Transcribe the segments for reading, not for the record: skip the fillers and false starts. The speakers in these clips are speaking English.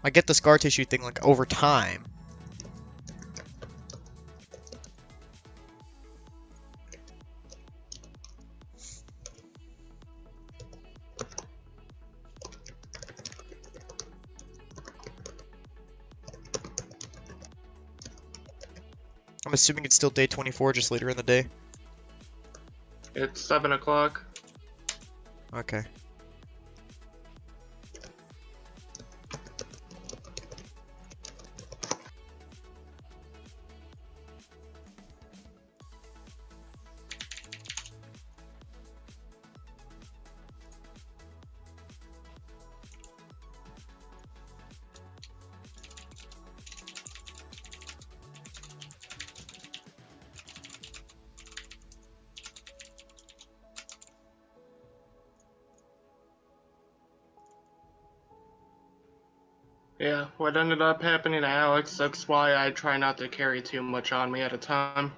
I get the scar tissue thing, like, over time. I'm assuming it's still day 24, just later in the day. It's 7 o'clock. Okay. Yeah, what ended up happening to Alex, that's why I try not to carry too much on me at a time.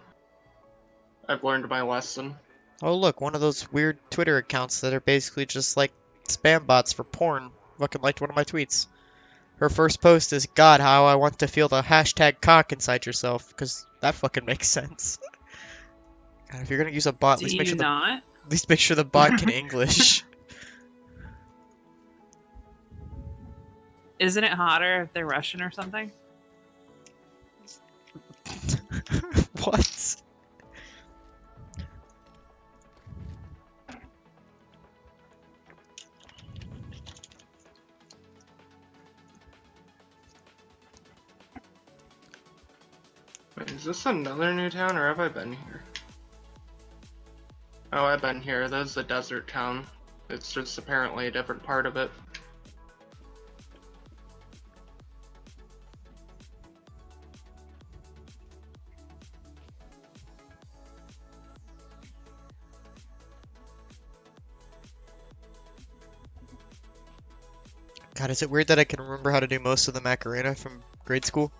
I've learned my lesson. Oh look, one of those weird Twitter accounts that are basically just like spam bots for porn fucking liked one of my tweets. Her first post is, God, how I want to feel the hashtag cock inside yourself, because that fucking makes sense. God, if you're gonna use a bot, Do you not? at least make sure the bot can English. Isn't it hotter if they're Russian or something? What? Wait, is this another new town, or have I been here? Oh, I've been here. This is a desert town. It's just apparently a different part of it. God, is it weird that I can remember how to do most of the Macarena from grade school?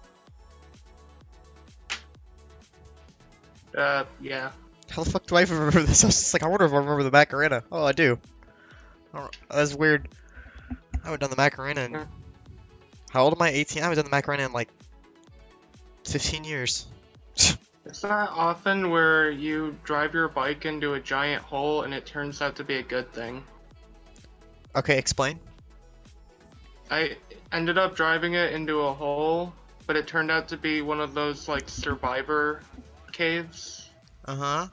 Yeah. How the fuck do I even remember this? I was just like, I wonder if I remember the Macarena. Oh, I do. Oh, that's weird. I haven't done the Macarena in... Yeah. How old am I? 18? I haven't done the Macarena in like 15 years. It's not often where you drive your bike into a giant hole and it turns out to be a good thing. Okay, explain. I ended up driving it into a hole, but it turned out to be one of those, like, survivor caves, Uh-huh.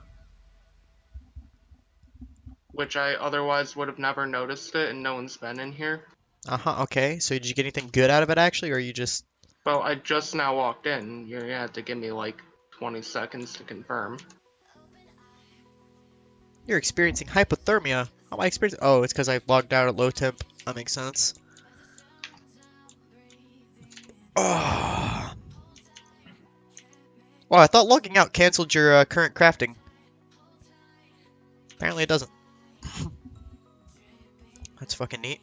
which I otherwise would have never noticed it, and no one's been in here. Uh-huh, okay. So did you get anything good out of it, actually, or you just... Well, I just now walked in. You're gonna have to give me, like, 20 seconds to confirm. You're experiencing hypothermia. How am I experiencing... Oh, it's because I logged out at low temp. That makes sense. Oh. Well, I thought logging out canceled your current crafting. Apparently it doesn't. That's fucking neat.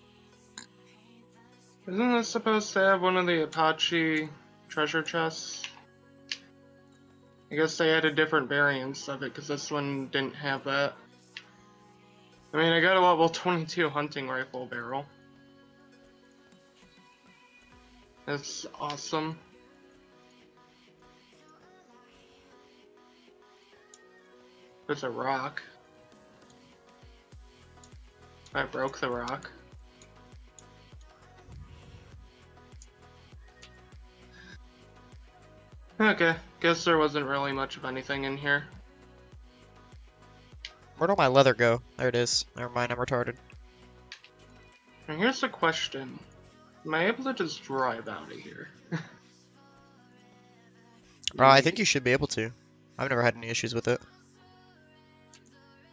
Isn't this supposed to have one of the Apache treasure chests? I guess they had a different variance of it, because this one didn't have that. I mean, I got a level 22 hunting rifle barrel. That's awesome. There's a rock. I broke the rock. Okay, guess there wasn't really much of anything in here. Where'd all my leather go? There it is. Never mind, I'm retarded. And here's the question. Am I able to just drive out of here? I think you should be able to. I've never had any issues with it.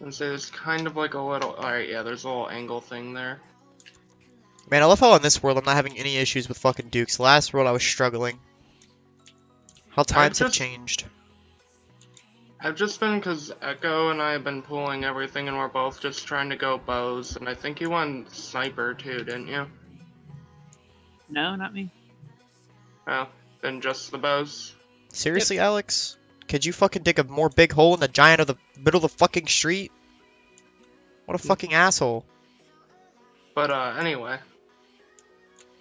And so there's kind of like a little... Alright, yeah, there's a little angle thing there. Man, I love how in this world I'm not having any issues with fucking Dukes. Last world I was struggling. How times have changed. I've just been, because Echo and I have been pulling everything and we're both just trying to go bows, and I think you won sniper too, didn't you? No, not me. Oh, then just the bows? Seriously, Alex? Could you fucking dig a more big hole in the giant of the middle of the fucking street? What a fucking asshole. But, anyway.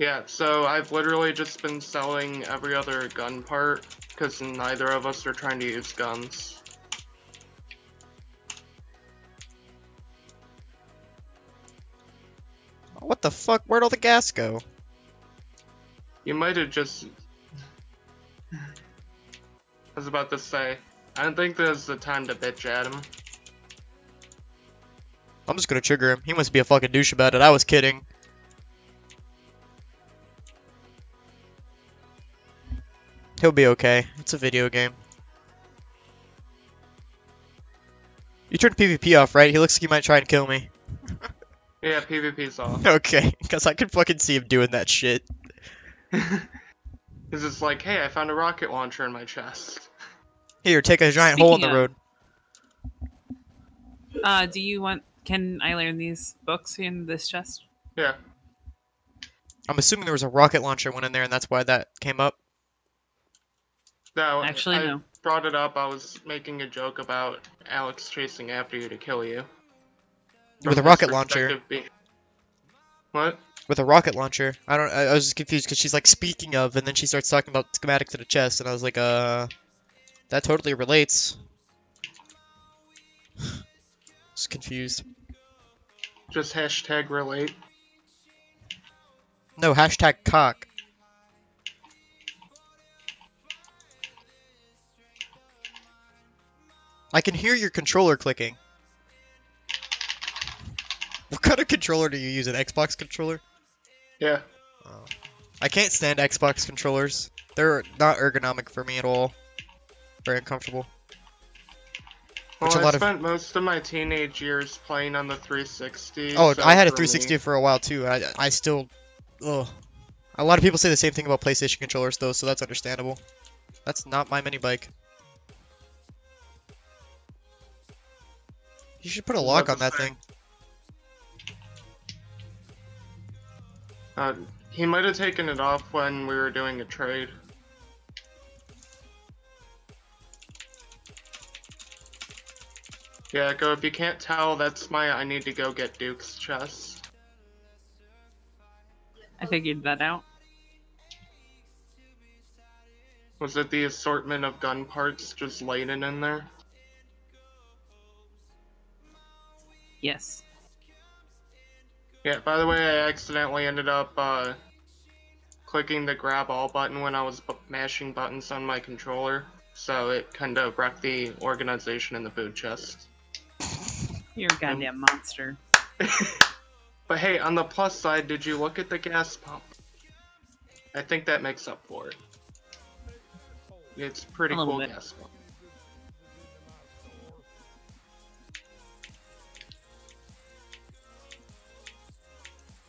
Yeah, so I've literally just been selling every other gun part, because neither of us are trying to use guns. What the fuck? Where'd all the gas go? You might have just... I was about to say, I don't think there's the time to bitch at him. I'm just gonna trigger him. He must be a fucking douche about it. I was kidding. He'll be okay. It's a video game. You turned PvP off, right? He looks like he might try and kill me. Yeah, PvP's off. Okay, because I can fucking see him doing that shit. He's just like, hey, I found a rocket launcher in my chest. Here, take a giant hole in the Speaking road. Do you want? Can I learn these books in this chest? Yeah. I'm assuming there was a rocket launcher one in there, and that's why that came up. No, Actually, I no. brought it up. I was making a joke about Alex chasing after you to kill you. With a From rocket his launcher. perspective What? With a rocket launcher. I was just confused because she's like, speaking of, and then she starts talking about schematic to the chest, and I was like, that totally relates. Just confused. Just hashtag relate. No, hashtag cock. I can hear your controller clicking. What kind of controller do you use? An Xbox controller? Yeah. Oh. I can't stand Xbox controllers. They're not ergonomic for me at all. Very uncomfortable. Well, a I lot of- spent most of my teenage years playing on the 360. Oh, so I had a for 360 me- for a while too. I still, ugh. A lot of people say the same thing about PlayStation controllers though, so that's understandable. That's not my mini bike. You should put a lock on that thing. He might have taken it off when we were doing a trade. Yeah, Echo, if you can't tell, that's my I need to go get Duke's chest. I figured that out. Was it the assortment of gun parts just laden in there? Yes. Yeah, by the way, I accidentally ended up clicking the grab all button when I was mashing buttons on my controller, so it kind of wrecked the organization in the food chest. You're a goddamn monster. But hey, on the plus side, did you look at the gas pump? I think that makes up for it. It's pretty A little cool bit. gas pump.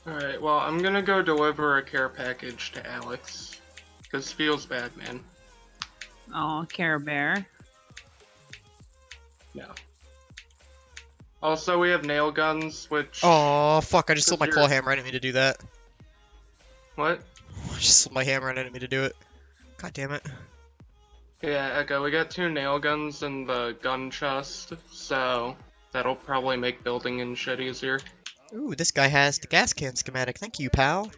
Alright, well, I'm gonna go deliver a care package to Alex. Cause feels bad, man. Oh, Care Bear. Yeah. Also, we have nail guns, which... Oh fuck! I just sold my Because claw you're- hammer. I didn't mean to do that. What? I just sold my hammer and I didn't mean to do it. God damn it. Yeah, Echo, we got 2 nail guns in the gun chest, so that'll probably make building and shit easier. Ooh, this guy has the gas can schematic. Thank you, pal.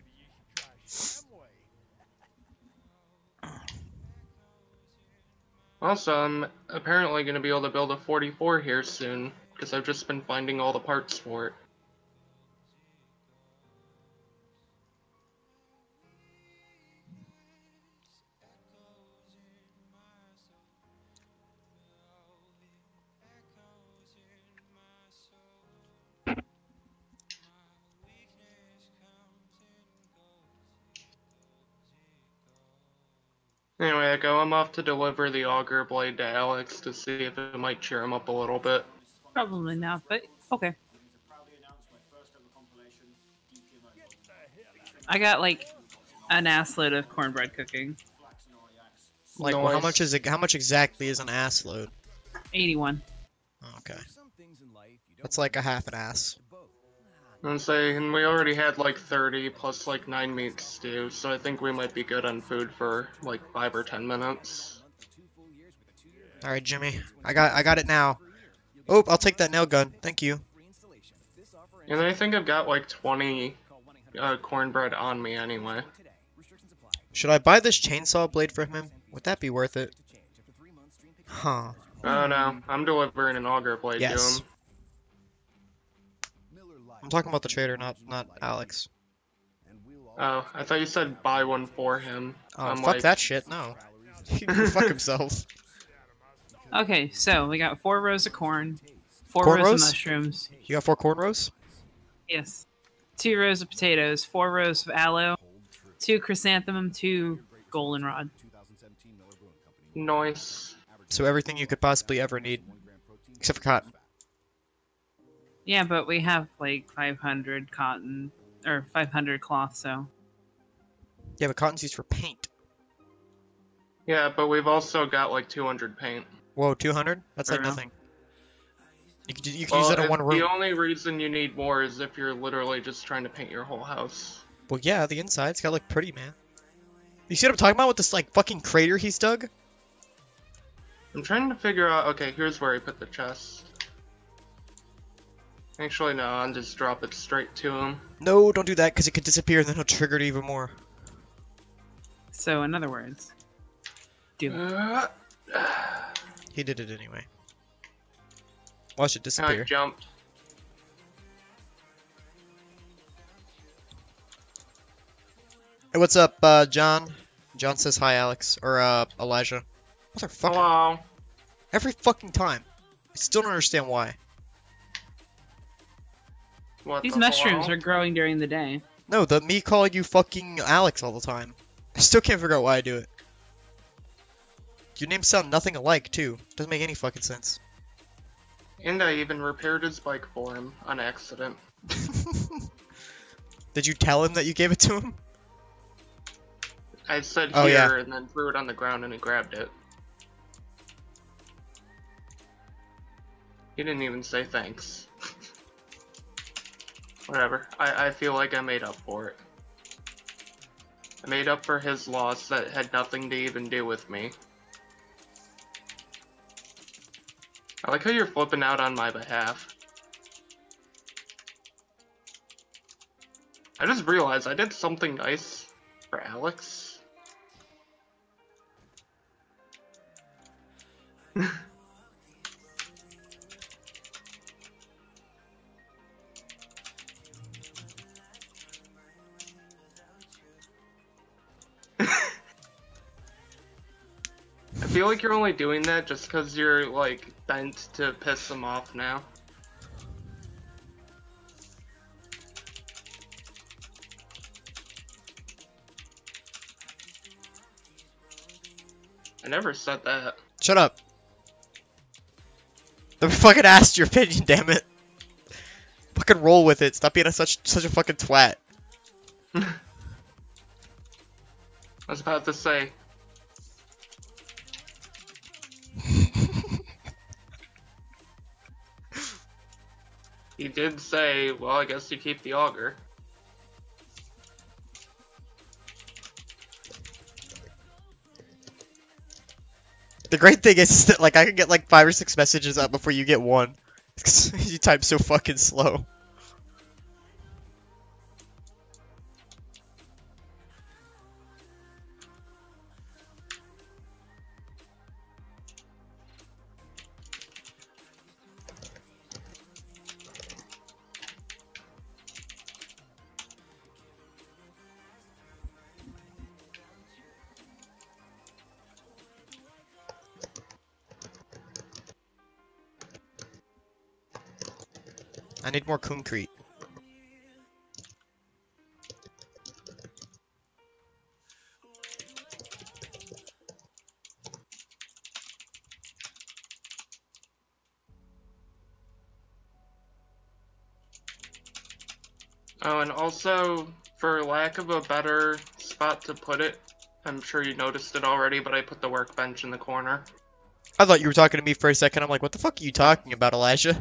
Also, I'm apparently going to be able to build a 44 here soon, because I've just been finding all the parts for it. Anyway, Echo, I'm off to deliver the auger blade to Alex to see if it might cheer him up a little bit. Probably not, but okay. I got like an assload of cornbread cooking. Like, well, how Nice. much is it? How much exactly is an ass load? 81. Oh, okay, that's like a half an ass. I'm saying we already had like 30 plus like 9 meat stew, so I think we might be good on food for like 5 or 10 minutes. All right, Jimmy. I got it now. Oh, I'll take that nail gun. Thank you. And I think I've got like 20 cornbread on me anyway. Should I buy this chainsaw blade for him? Would that be worth it? Huh. Oh no, I'm delivering an auger blade to Yes. him. I'm talking about the trader, not Alex. Oh, I thought you said buy one for him. Oh, I'm fuck like, that shit, no. He can fuck himself. Okay, so we got 4 rows of corn, 4 Corn rows rows? of mushrooms. You got 4 cornrows? Yes. 2 rows of potatoes, 4 rows of aloe, 2 chrysanthemum, 2 goldenrod. nice. So everything you could possibly ever need. Except for cotton. Yeah, but we have like 500 cotton or 500 cloth, so Yeah, but cotton's used for paint. Yeah, but we've also got like 200 paint. Whoa, 200? That's like Yeah. nothing. You can use that in one room. The only reason you need more is if you're literally just trying to paint your whole house. Well, yeah, the inside's gotta look pretty, man. You see what I'm talking about with this, like, fucking crater he's dug? I'm trying to figure out. Okay, here's where I put the chest. Actually, no, I'll just drop it straight to him. No, don't do that, because it could disappear and then he'll trigger it even more. so in other words, do it. He did it anyway. Watch it I disappear. jumped. Hey, what's up, John? John says hi, Alex. Or, Elijah. Motherfucker. Hello. Every fucking time. I still don't understand why. What These the mushrooms hello? are growing during the day. No, me calling you fucking Alex all the time. I still can't figure out why I do it. Your names sound nothing alike, too. Doesn't make any fucking sense. And I even repaired his bike for him on accident. Did you tell him that you gave it to him? I said Oh, here yeah. and then threw it on the ground and he grabbed it. He didn't even say thanks. Whatever. I feel like I made up for it. I made up for his loss that had nothing to even do with me. I like how you're flipping out on my behalf. I just realized I did something nice for Alex. I feel like you're only doing that just because you're, like, bent to piss him off now. I never said that. Shut up. I fucking asked your opinion, damn it. Fucking roll with it. Stop being such a fucking twat. I was about to say. He did say, well, I guess you keep the auger. The great thing is that, like, I can get like 5 or 6 messages up before you get one. You type so fucking slow. I need more concrete. Oh, and also, for lack of a better spot to put it, I'm sure you noticed it already, but I put the workbench in the corner. I thought you were talking to me for a second. I'm like, what the fuck are you talking about, Elijah?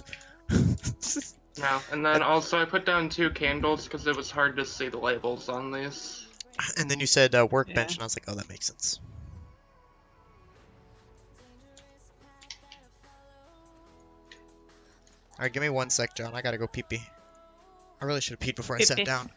No, and then also I put down 2 candles because it was hard to see the labels on these. And then you said workbench, Yeah. and I was like, oh, that makes sense. Alright, give me 1 sec, John. I gotta go pee pee. I really should have peed before I sat Pee-pee. down.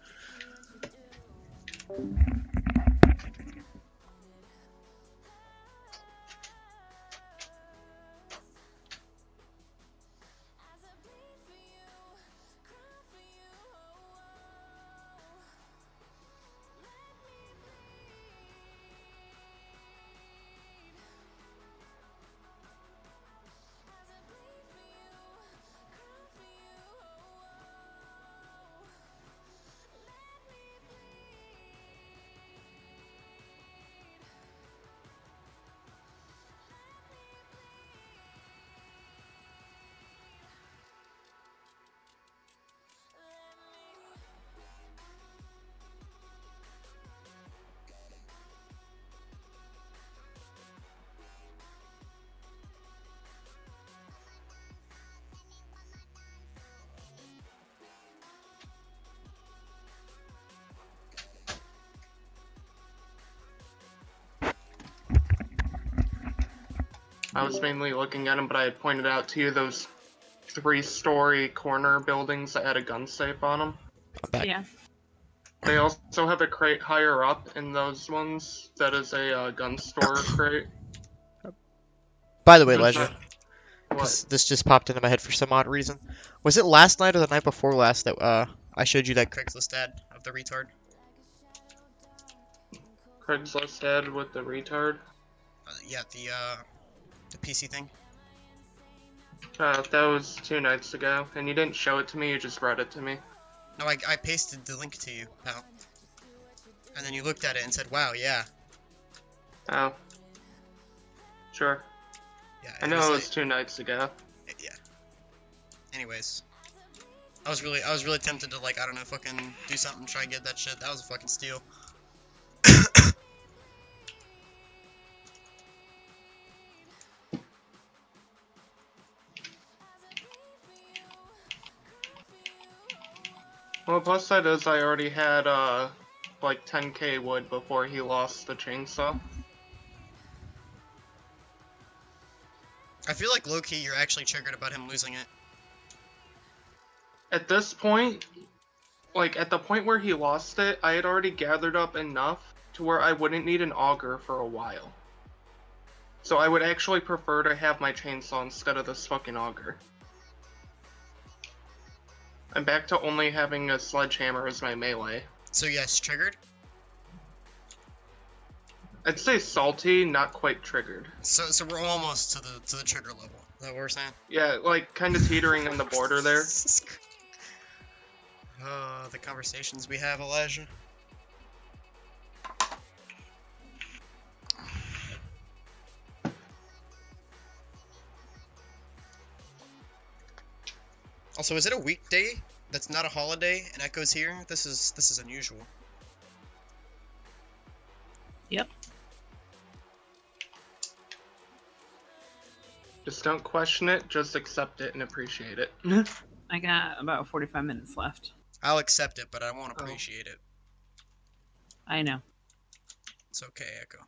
I was mainly looking at them, but I had pointed out to you those 3-story corner buildings that had a gun safe on them. I'm back. Yeah. They also have a crate higher up in those ones that is a gun store crate. By the way, It's Leisure, not- What? this just popped into my head for some odd reason. Was it last night or the night before last that I showed you that Craigslist ad of the retard? Craigslist ad with the retard? Yeah, the PC thing. That was 2 nights ago, and you didn't show it to me, you just read it to me. No, I pasted the link to you, pal. And then you looked at it and said, wow, yeah. Oh. Sure. Yeah, I know it was like, 2 nights ago. yeah. Anyways. I was really tempted to, like, I don't know, fucking do something, try and get that shit. That was a fucking steal. Well, plus side is I already had, like 10k wood before he lost the chainsaw. I feel like low-key you're actually triggered about him losing it. At this point, like, at the point where he lost it, I had already gathered up enough to where I wouldn't need an auger for a while. So I would actually prefer to have my chainsaw instead of this fucking auger. I'm back to only having a sledgehammer as my melee. So yes, triggered? I'd say salty, not quite triggered. So we're almost to the trigger level. Is that what we're saying? Yeah, like, kinda teetering on the border there. The conversations we have, Elijah. Also, is it a weekday that's not a holiday and Echo's here? This is unusual. Yep. Just don't question it, just accept it and appreciate it. I got about 45 minutes left. I'll accept it, but I won't appreciate it. I know. It's okay, Echo.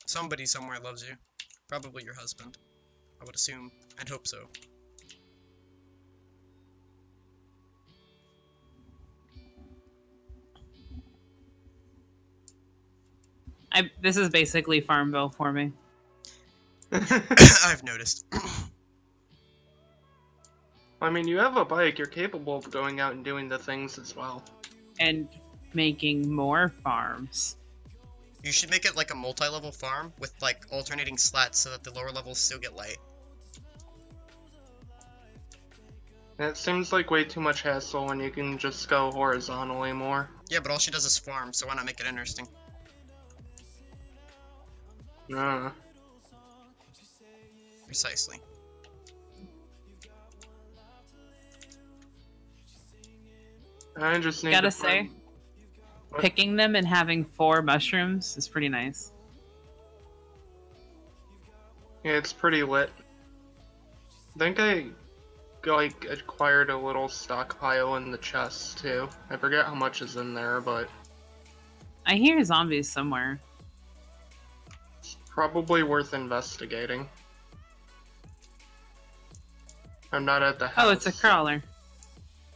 Somebody somewhere loves you. Probably your husband. I would assume and hope so. This is basically Farmville for me. I've noticed. I mean, you have a bike, you're capable of going out and doing the things as well. And making more farms. You should make it like a multi-level farm with like alternating slats so that the lower levels still get light. And it seems like way too much hassle when you can just go horizontally more. Yeah, but all she does is farm, so why not make it interesting? Precisely. I just need Gotta to say, find- What? picking them and having 4 mushrooms is pretty nice. Yeah, it's pretty lit. I think I like acquired a little stockpile in the chest too. I forget how much is in there, but I hear zombies somewhere. it's probably worth investigating. I'm not at the house. Oh, it's a crawler.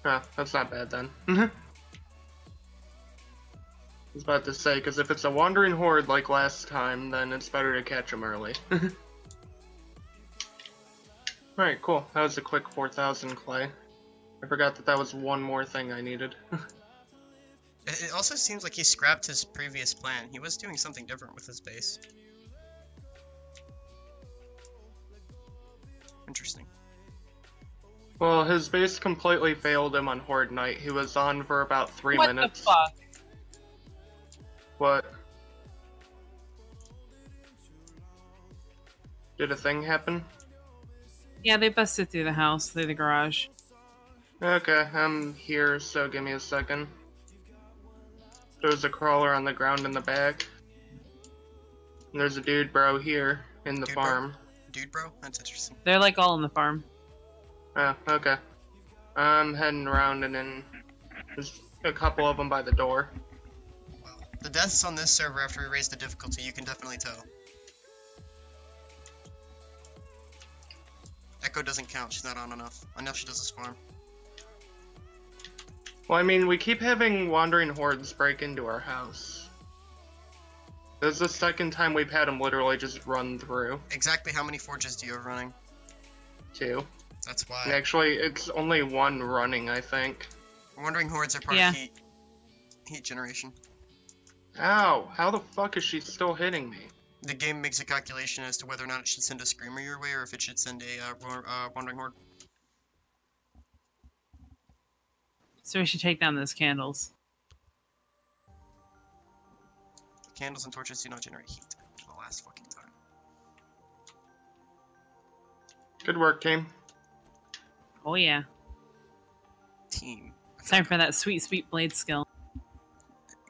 Yeah, that's not bad then. was about to say, because if it's a wandering horde like last time, then it's better to catch them early. Alright, cool. That was a quick 4,000 clay. I forgot that that was one more thing I needed. It also seems like he scrapped his previous plan. He was doing something different with his base. Interesting. Well, his base completely failed him on Horde Night. He was on for about 3 What minutes. the fuck? What? Did a thing happen? Yeah, they busted through the house, through the garage. Okay, I'm here, so give me a second. There's a crawler on the ground in the back. And there's a dude bro here in the Dude bro? farm. Dude, bro? That's interesting. They're like all in the farm. Oh, okay. I'm heading around and then there's a couple of them by the door. Wow. The deaths on this server after we raised the difficulty, you can definitely tell. Echo doesn't count, she's not on enough. I know she does this farm. Well, I mean, we keep having wandering hordes break into our house. This is the second time we've had them literally just run through. Exactly how many forges do you have running? 2. That's why. And actually, it's only 1 running, I think. Wandering hordes are part Yeah. of heat generation. Ow! How the fuck is she still hitting me? The game makes a calculation as to whether or not it should send a screamer your way or if it should send a wandering horde. So we should take down those candles. Candles and torches do not generate heat for the last fucking time. Good work, team. Oh yeah. Team. Time for that sweet, sweet blade skill.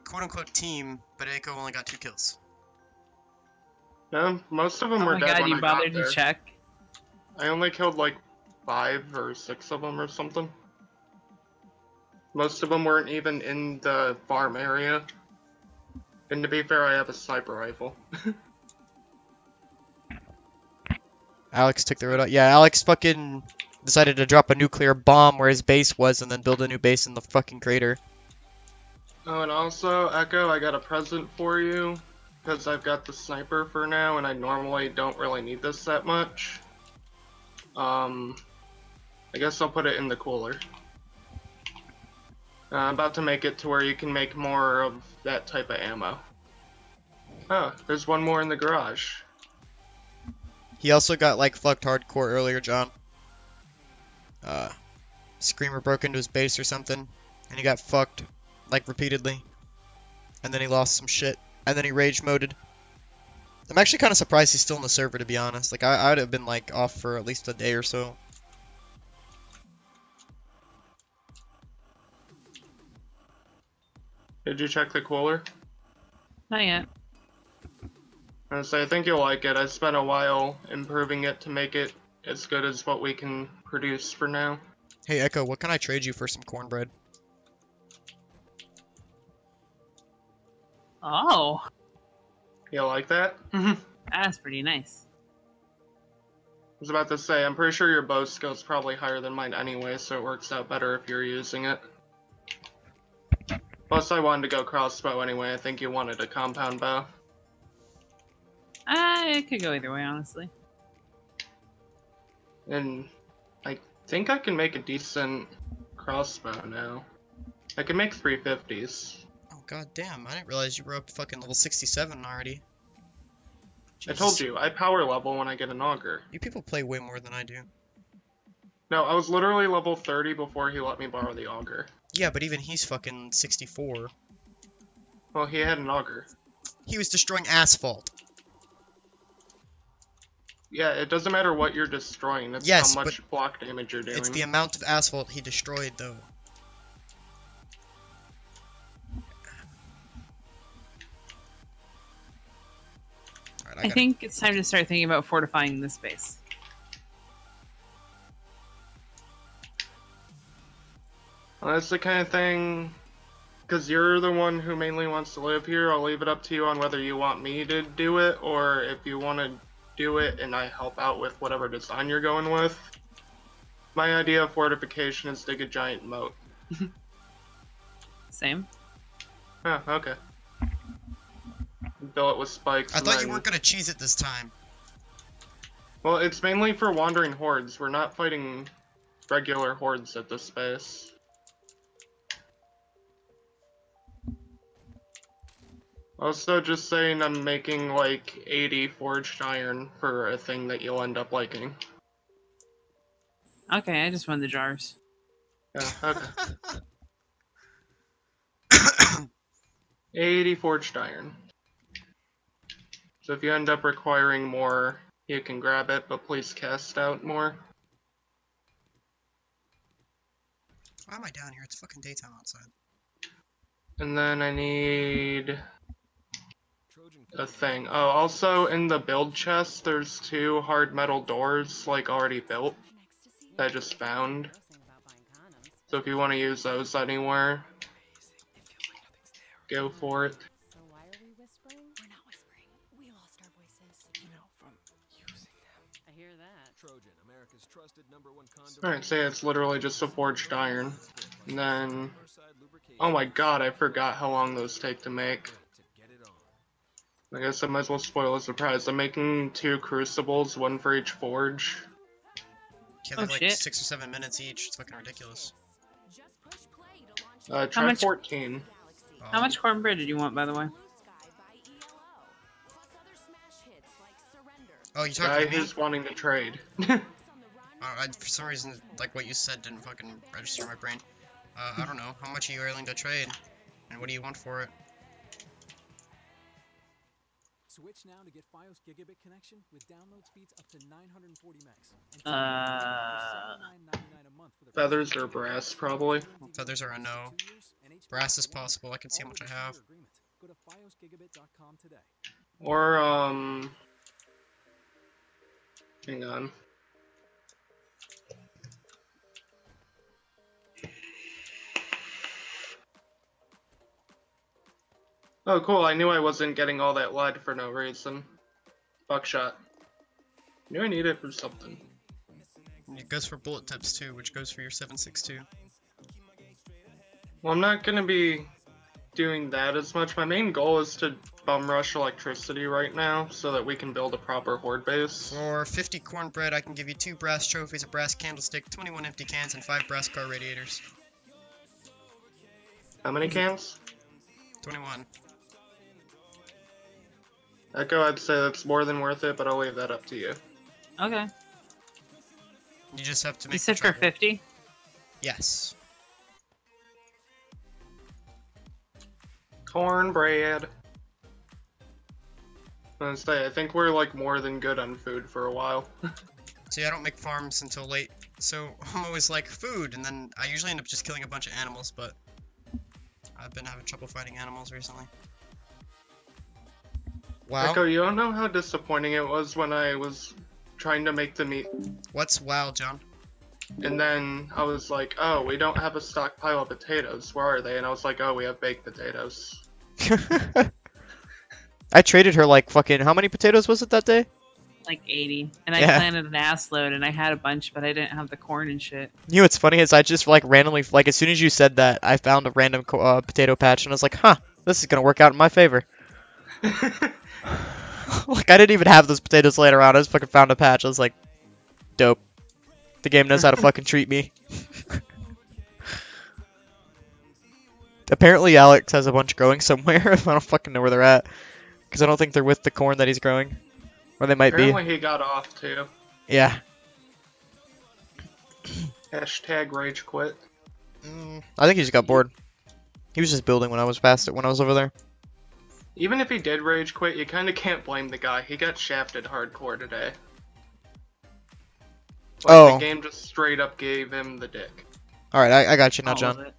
Quote unquote team, but Eiko only got 2 kills. No, most of them Oh were my dead god, when you I got bothered there. to check? I only killed like 5 or 6 of them or something. Most of them weren't even in the farm area. And to be fair, I have a sniper rifle. Alex took the road out. Yeah, Alex fucking decided to drop a nuclear bomb where his base was and then build a new base in the fucking crater. Oh, and also, Echo, I got a present for you. Because I've got the sniper for now, and I normally don't really need this that much. I guess I'll put it in the cooler. I'm about to make it to where you can make more of that type of ammo. Oh, there's one more in the garage. He also got like fucked hardcore earlier, John. Screamer broke into his base or something, and he got fucked like repeatedly. And then he lost some shit, and then he rage moded. I'm actually kind of surprised he's still in the server, to be honest. Like I would have been like off for at least a day or so. Did you check the cooler? Not yet. I think you'll like it. I spent a while improving it to make it as good as what we can produce for now. Hey Echo, what can I trade you for some cornbread? Oh, You like that? that's pretty nice. I was about to say, I'm pretty sure your bow skill's probably higher than mine anyway, so it works out better if you're using it. Plus, I wanted to go crossbow anyway. I think you wanted a compound bow. It could go either way, honestly. And I think I can make a decent crossbow now. I can make 350s. Oh god damn, I didn't realize you were up fucking level 67 already. I told Jesus. you, I power level when I get an auger. You people play way more than I do. No, I was literally level 30 before he let me borrow the auger. Yeah, but even he's fucking 64. Well, he had an auger. He was destroying asphalt. Yeah, it doesn't matter what you're destroying, it's Yes, how much block damage you're doing. It's the amount of asphalt he destroyed, though. Alright, I think it's time to start thinking about fortifying this base. Well, that's the kind of thing, because you're the one who mainly wants to live here, I'll leave it up to you on whether you want me to do it, or if you want to do it and I help out with whatever design you're going with. My idea of fortification is dig a giant moat. Same. Oh, okay. fill it with spikes. I and thought then... you weren't gonna cheese it this time. Well, it's mainly for wandering hordes. We're not fighting regular hordes at this space. Also, just saying I'm making like 80 forged iron for a thing that you'll end up liking. Okay, I just won the jars. Yeah, okay. 80 forged iron. So if you end up requiring more, you can grab it, but please cast out more. Why am I down here? It's fucking daytime outside. And then I need a thing. Oh, also in the build chest, there's 2 hard metal doors, like already built, that I just found. So if you want to use those anywhere, go for it. So why are we whispering? We're not whispering. We lost our voices. You know, from using them. I hear that. Trojan, America's trusted #1 condom. Alright, say it's literally just a forged iron. And then... Oh my god, I forgot how long those take to make. I guess I might as well spoil a surprise. I'm making 2 crucibles, 1 for each forge. Yeah, they're Oh, like shit. 6 or 7 minutes each. It's fucking ridiculous. Just push play to launch Try much- 14. How much cornbread did you want, by the way? Blue Sky by ELO. Plus other smash hits like Surrender. Oh, you Guy talking to me? who's wanting to trade. For some reason, like what you said didn't fucking register in my brain. I don't know. How much are you willing to trade? And what do you want for it? Switch now to get Fios gigabit connection with download speeds up to 940 megs. And $79.99 a month for the Feathers or brass, probably. Feathers are a no. Brass is possible. I can see how much I have. Go to fiosgigabit.com today. Or, hang on. Oh, cool. I knew I wasn't getting all that lead for no reason. Buckshot. Knew I needed it for something. It goes for bullet tips too, which goes for your 7.62. Well, I'm not gonna be doing that as much. My main goal is to bum rush electricity right now, so that we can build a proper horde base. For 50 cornbread, I can give you 2 brass trophies, a brass candlestick, 21 empty cans, and 5 brass car radiators. How many cans? 21. Echo, I'd say that's more than worth it, but I'll leave that up to you. Okay. You just have to make You said the for travel. 50? Yes. Cornbread. I think we're like more than good on food for a while. See, I don't make farms until late, so I'm always like, food, and then I usually end up just killing a bunch of animals, but I've been having trouble finding animals recently. Wow. Echo, you don't know how disappointing it was when I was trying to make the meat, What's wow, John? and then I was like, oh, we don't have a stockpile of potatoes. Where are they? And I was like, oh, we have baked potatoes. I traded her like fucking, how many potatoes was it that day? Like 80. And I Yeah. planted an ass load and I had a bunch, but I didn't have the corn and shit. You know what's funny is I just like randomly, like as soon as you said that, I found a random potato patch and I was like, huh, this is gonna work out in my favor. Like I didn't even have those potatoes laying around, I just fucking found a patch. I was like, dope. The game knows how to fucking treat me. Apparently Alex has a bunch growing somewhere. I don't fucking know where they're at. Because I don't think they're with the corn that he's growing. Or they might Apparently he got off too. be. Yeah. Hashtag rage quit. I think he just got bored. He was just building when I was past it, when I was over there. Even if he did rage quit, you kinda can't blame the guy. He got shafted hardcore today. Like, Oh. the game just straight up gave him the dick. Alright, I got you now, All John. of it.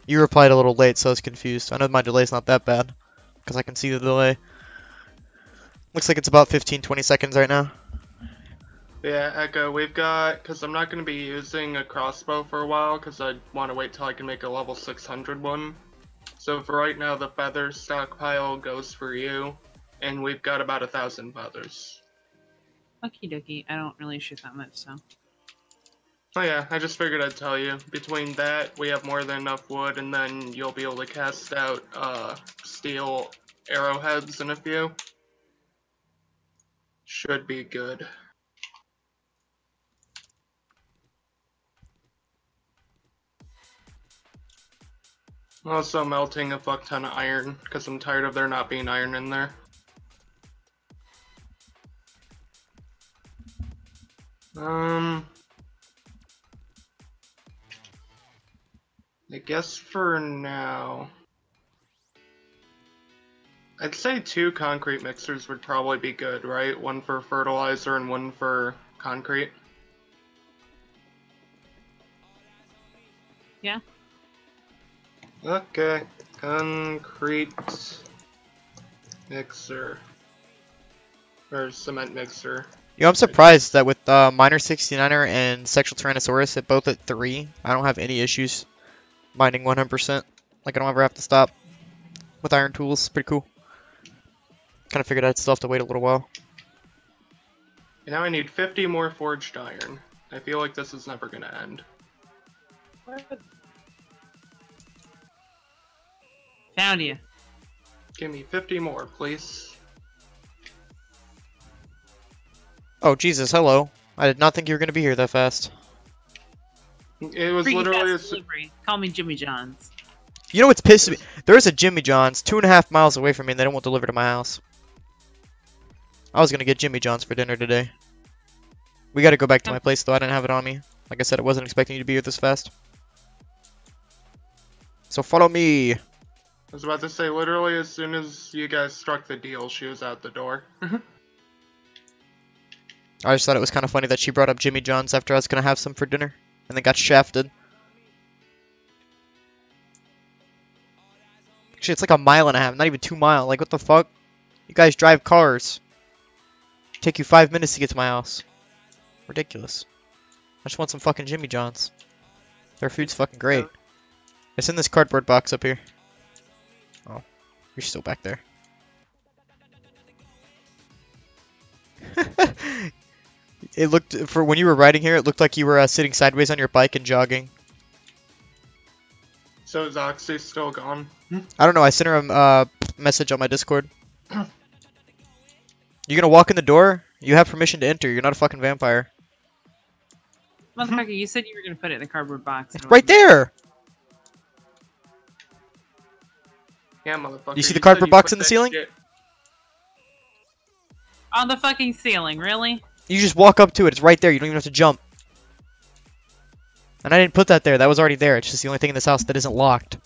You replied a little late, so I was confused. I know my delay's not that bad. Because I can see the delay. Looks like it's about 15-20 seconds right now. Yeah, Echo, we've got, because I'm not going to be using a crossbow for a while, because I want to wait till I can make a level 600 one. So for right now, the feather stockpile goes for you, and we've got about 1,000 feathers. Okie dokie. I don't really shoot that much, so. Oh yeah, I just figured I'd tell you. Between that, we have more than enough wood, and then you'll be able to cast out steel arrowheads in a few. Should be good. Also melting a fuck ton of iron, because I'm tired of there not being iron in there. I guess for now, I'd say 2 concrete mixers would probably be good, right? One for fertilizer and one for concrete. Yeah. Okay, concrete mixer. Or cement mixer. You know, I'm surprised that with Miner 69er and Sexual Tyrannosaurus at both at 3, I don't have any issues mining 100%. Like, I don't ever have to stop with iron tools. Pretty cool. Kind of figured I'd still have to wait a little while. And now I need 50 more forged iron. I feel like this is never gonna end. Found you. Give me 50 more, please. Oh, Jesus, hello. I did not think you were going to be here that fast. It was Freaky literally fast delivery. Call me Jimmy John's. You know what's pissing me? There's a Jimmy John's 2.5 miles away from me and they don't want delivered to my house. I was going to get Jimmy John's for dinner today. We got to go back to my place though. I didn't have it on me. Like I said, I wasn't expecting you to be here this fast. So follow me. I was about to say, literally as soon as you guys struck the deal, she was out the door. I just thought it was kind of funny that she brought up Jimmy John's after I was going to have some for dinner. And then got shafted. Actually, it's like 1.5 miles. Not even 2 miles. Like, what the fuck? You guys drive cars. Take you 5 minutes to get to my house. Ridiculous. I just want some fucking Jimmy John's. Their food's fucking great. It's in this cardboard box up here. Oh, you're still back there. It looked, for when you were riding here, it looked like you were sitting sideways on your bike and jogging. So is Oxy still gone? I don't know, I sent her a message on my Discord. You gonna walk in the door? You have permission to enter, you're not a fucking vampire. Motherfucker, you said you were gonna put it in the cardboard box. It's right there! Yeah, motherfucker. You see the said cardboard you box put in the that ceiling? shit- On the fucking ceiling, really? You just walk up to it, it's right there, you don't even have to jump. And I didn't put that there, that was already there, it's just the only thing in this house that isn't locked.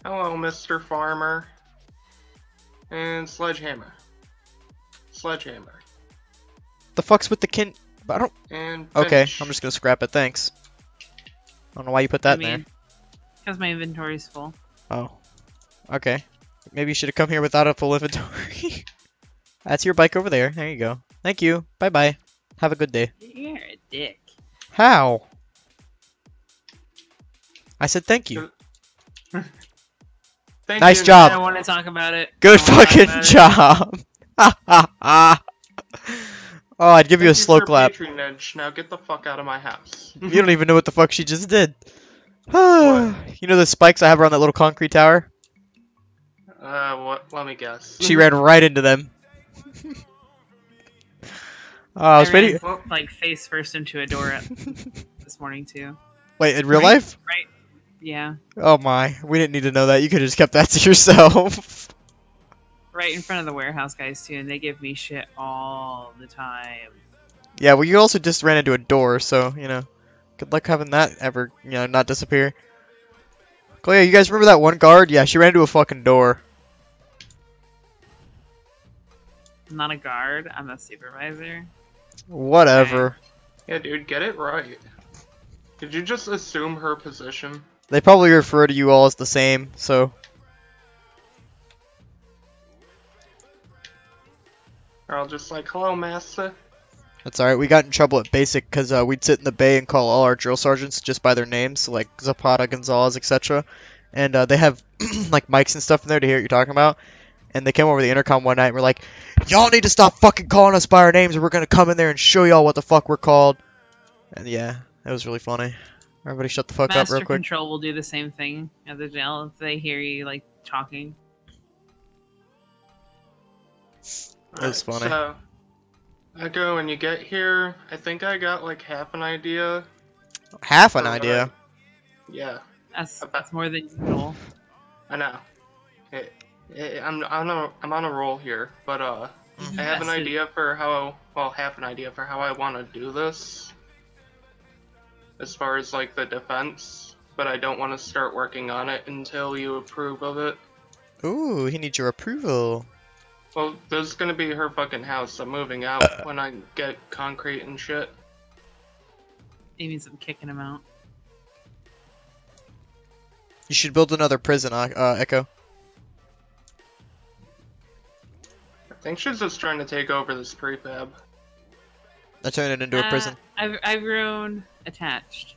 Hello, Mr. Farmer. And Sledgehammer. Sledgehammer. The fuck's with the I don't... And Okay, finish. I'm just gonna scrap it, thanks. I don't know why you put that in there. Because my inventory's full. Oh. Okay. Maybe you should have come here without a full inventory. That's your bike over there. There you go. Thank you. Bye-bye. Have a good day. You're a dick. How? I said thank you. Thank Nice you. job. I don't want to talk about it. Good I don't wanna talk fucking about it. job. Oh, I'd give you a Thank slow for clap. patronage. Now get the fuck out of my house. You don't even know what the fuck she just did. You know the spikes I have around that little concrete tower? What? Let me guess. She ran right into them. Oh, I was waiting. ran, like face first into a door this morning too. Wait, in real Right? life? Right? Yeah. Oh my, we didn't need to know that. You could have just kept that to yourself. Right in front of the warehouse guys too, and they give me shit all the time. Yeah, well, you also just ran into a door, so, you know, good luck having that ever, you know, not disappear. Oh yeah, you guys remember that one guard? Yeah, she ran into a fucking door. I'm not a guard, I'm a supervisor. Whatever. Yeah, dude, get it right. Did you just assume her position? They probably refer to you all as the same, so. Or I'll just like, hello, master. That's alright, we got in trouble at basic because we'd sit in the bay and call all our drill sergeants just by their names, so like Zapata, Gonzalez, etc. And they have like mics and stuff in there to hear what you're talking about. And they came over the intercom one night and were like, y'all need to stop fucking calling us by our names or we're gonna come in there and show y'all what the fuck we're called. And yeah, it was really funny. Everybody shut the fuck up Master real quick. Control will do the same thing at the jail if they hear you like talking. That's funny. So, Echo, when you get here, I think I got like half an idea. Half an for what idea. Yeah, That's more than usual. I know. I'm on a roll here, but I have an Invested. idea for half an idea for how I want to do this. As far as like the defense, but I don't want to start working on it until you approve of it. Ooh, he needs your approval. Well, this is gonna be her fucking house. I'm moving out when I get concrete and shit. It means I'm kicking him out. You should build another prison, Echo. I think she's just trying to take over this prefab. I turn it into a prison. I've grown attached.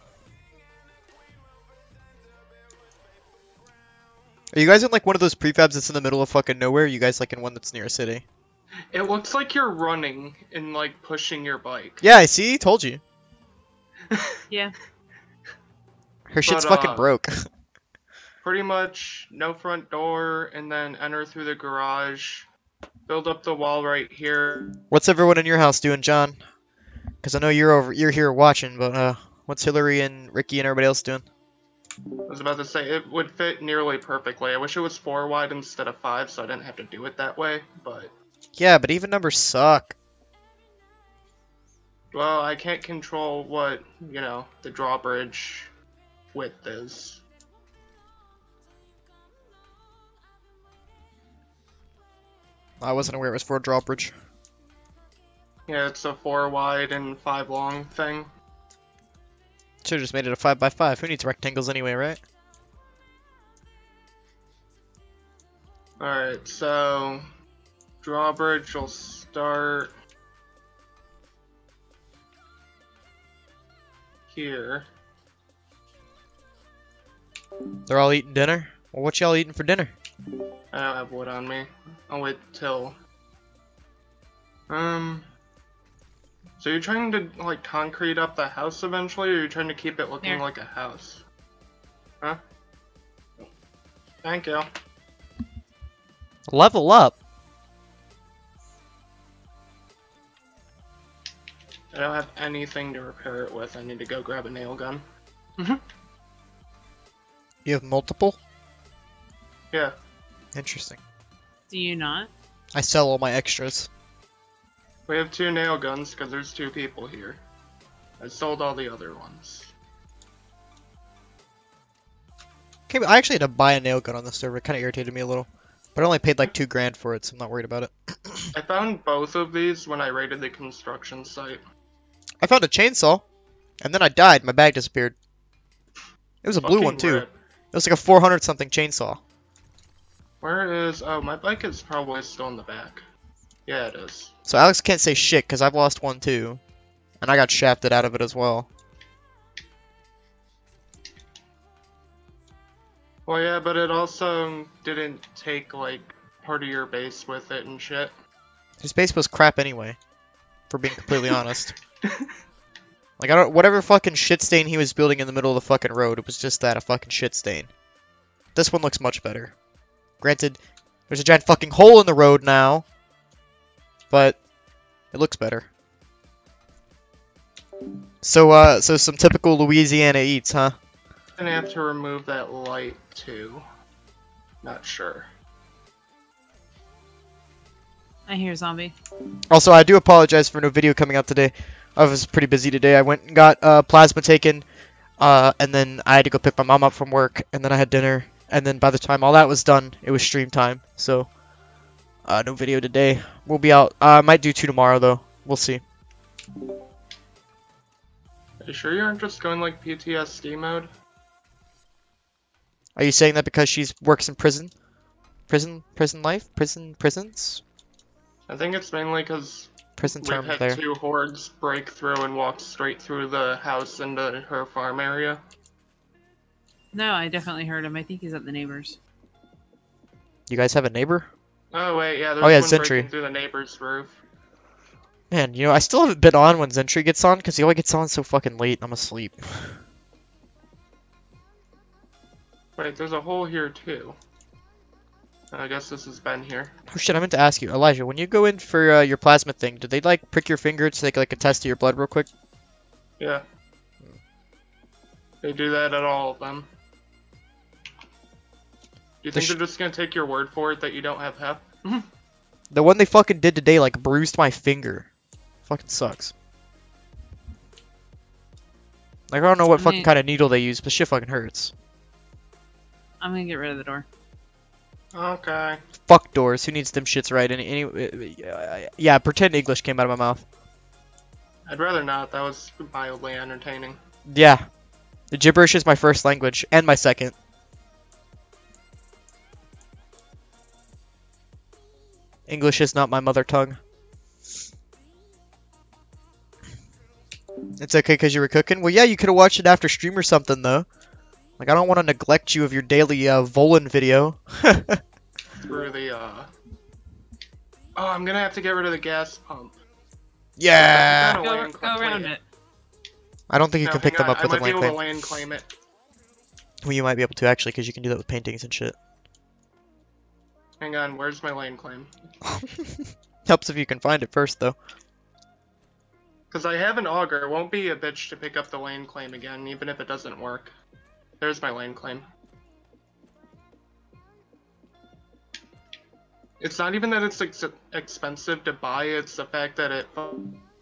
Are you guys in like one of those prefabs that's in the middle of fucking nowhere? Or are you guys like in one that's near a city? It looks like you're running and like pushing your bike. Yeah, I see. Told you. Yeah. Her shit's But, fucking broke. Pretty much no front door, and then enter through the garage. Build up the wall right here. What's everyone in your house doing, John? Because I know you're here watching, but what's Hillary and Ricky and everybody else doing? I was about to say, it would fit nearly perfectly. I wish it was 4 wide instead of 5, so I didn't have to do it that way, but... Yeah, but even numbers suck. Well, I can't control what, you know, the drawbridge width is. I wasn't aware it was for a drawbridge. Yeah, it's a 4 wide and 5 long thing. Should've just made it a 5x5. Who needs rectangles anyway, right? Alright, so... drawbridge will start... here. They're all eating dinner? Well, what y'all eating for dinner? I don't have wood on me. I'll wait till... So you're trying to, like, concrete up the house eventually, or you're trying to keep it looking Here. like a house? Huh? Thank you. Level up! I don't have anything to repair it with. I need to go grab a nail gun. You have multiple? Yeah. Interesting. Do you not? I sell all my extras. We have 2 nail guns, because there's 2 people here. I sold all the other ones. Okay, but I actually had to buy a nail gun on the server. It kind of irritated me a little. But I only paid like $2,000 for it, so I'm not worried about it. I found both of these when I raided the construction site. I found a chainsaw, and then I died. My bag disappeared. It was a blue Fucking one, too. rip. It was like a 400-something chainsaw. Where is... Oh, my bike is probably still in the back. Yeah, it is. So Alex can't say shit, because I've lost one, too. And I got shafted out of it as well. Well, yeah, but it also didn't take, like, part of your base with it and shit. His base was crap anyway, for being completely honest. Like, I don't, whatever fucking shit stain he was building in the middle of the fucking road, it was just that, a fucking shit stain. This one looks much better. Granted, there's a giant fucking hole in the road now, but it looks better. So, so some typical Louisiana eats, huh? Gonna have to remove that light, too. Not sure. I hear zombie. Also, I do apologize for no video coming out today. I was pretty busy today. I went and got plasma taken, and then I had to go pick my mom up from work, and then I had dinner, and then by the time all that was done, it was stream time. So, no video today. We'll be out. I might do 2 tomorrow, though. We'll see. Are you sure you aren't just going, like, PTSD mode? Are you saying that because she works in prison? Prison life? Prisons? I think it's mainly because Prison we've term had there. 2 hordes break through and walk straight through the house into her farm area. No, I definitely heard him. I think he's at the neighbors. You guys have a neighbor? Oh, wait, yeah, there's Oh, yeah, one Sentry. breaking through the neighbor's roof. Man, you know, I still haven't been on when Zentry gets on, because he always gets on so fucking late. I'm asleep. Wait, there's a hole here too. I guess this has been here. Oh shit, I meant to ask you, Elijah, when you go in for your plasma thing, do they like prick your finger to take like a test of your blood real quick? Yeah. They do that at all of them. Do you think they're just gonna take your word for it that you don't have hep? The one they fucking did today like bruised my finger. Fucking sucks. Like I don't know what fucking kind of needle they use, but shit fucking hurts. I'm gonna get rid of the door. Okay. Fuck doors. Who needs them shits right? Yeah, pretend English came out of my mouth. I'd rather not. That was mildly entertaining. Yeah. The gibberish is my first language and my second. English is not my mother tongue. It's okay because you were cooking? Well, yeah, you could have watched it after stream or something, though. Like, I don't want to neglect you of your daily voleN video. Through the, Oh, I'm gonna have to get rid of the gas pump. Yeah! Go around it. I don't think you No, can pick hang them on, up with a I might be land able to claim. land claim it. Well, you might be able to, actually, because you can do that with paintings and shit. Hang on, where's my land claim? Helps if you can find it first, though. Because I have an auger, it won't be a bitch to pick up the land claim again, even if it doesn't work. There's my land claim. It's not even that it's expensive to buy, it's the fact that it...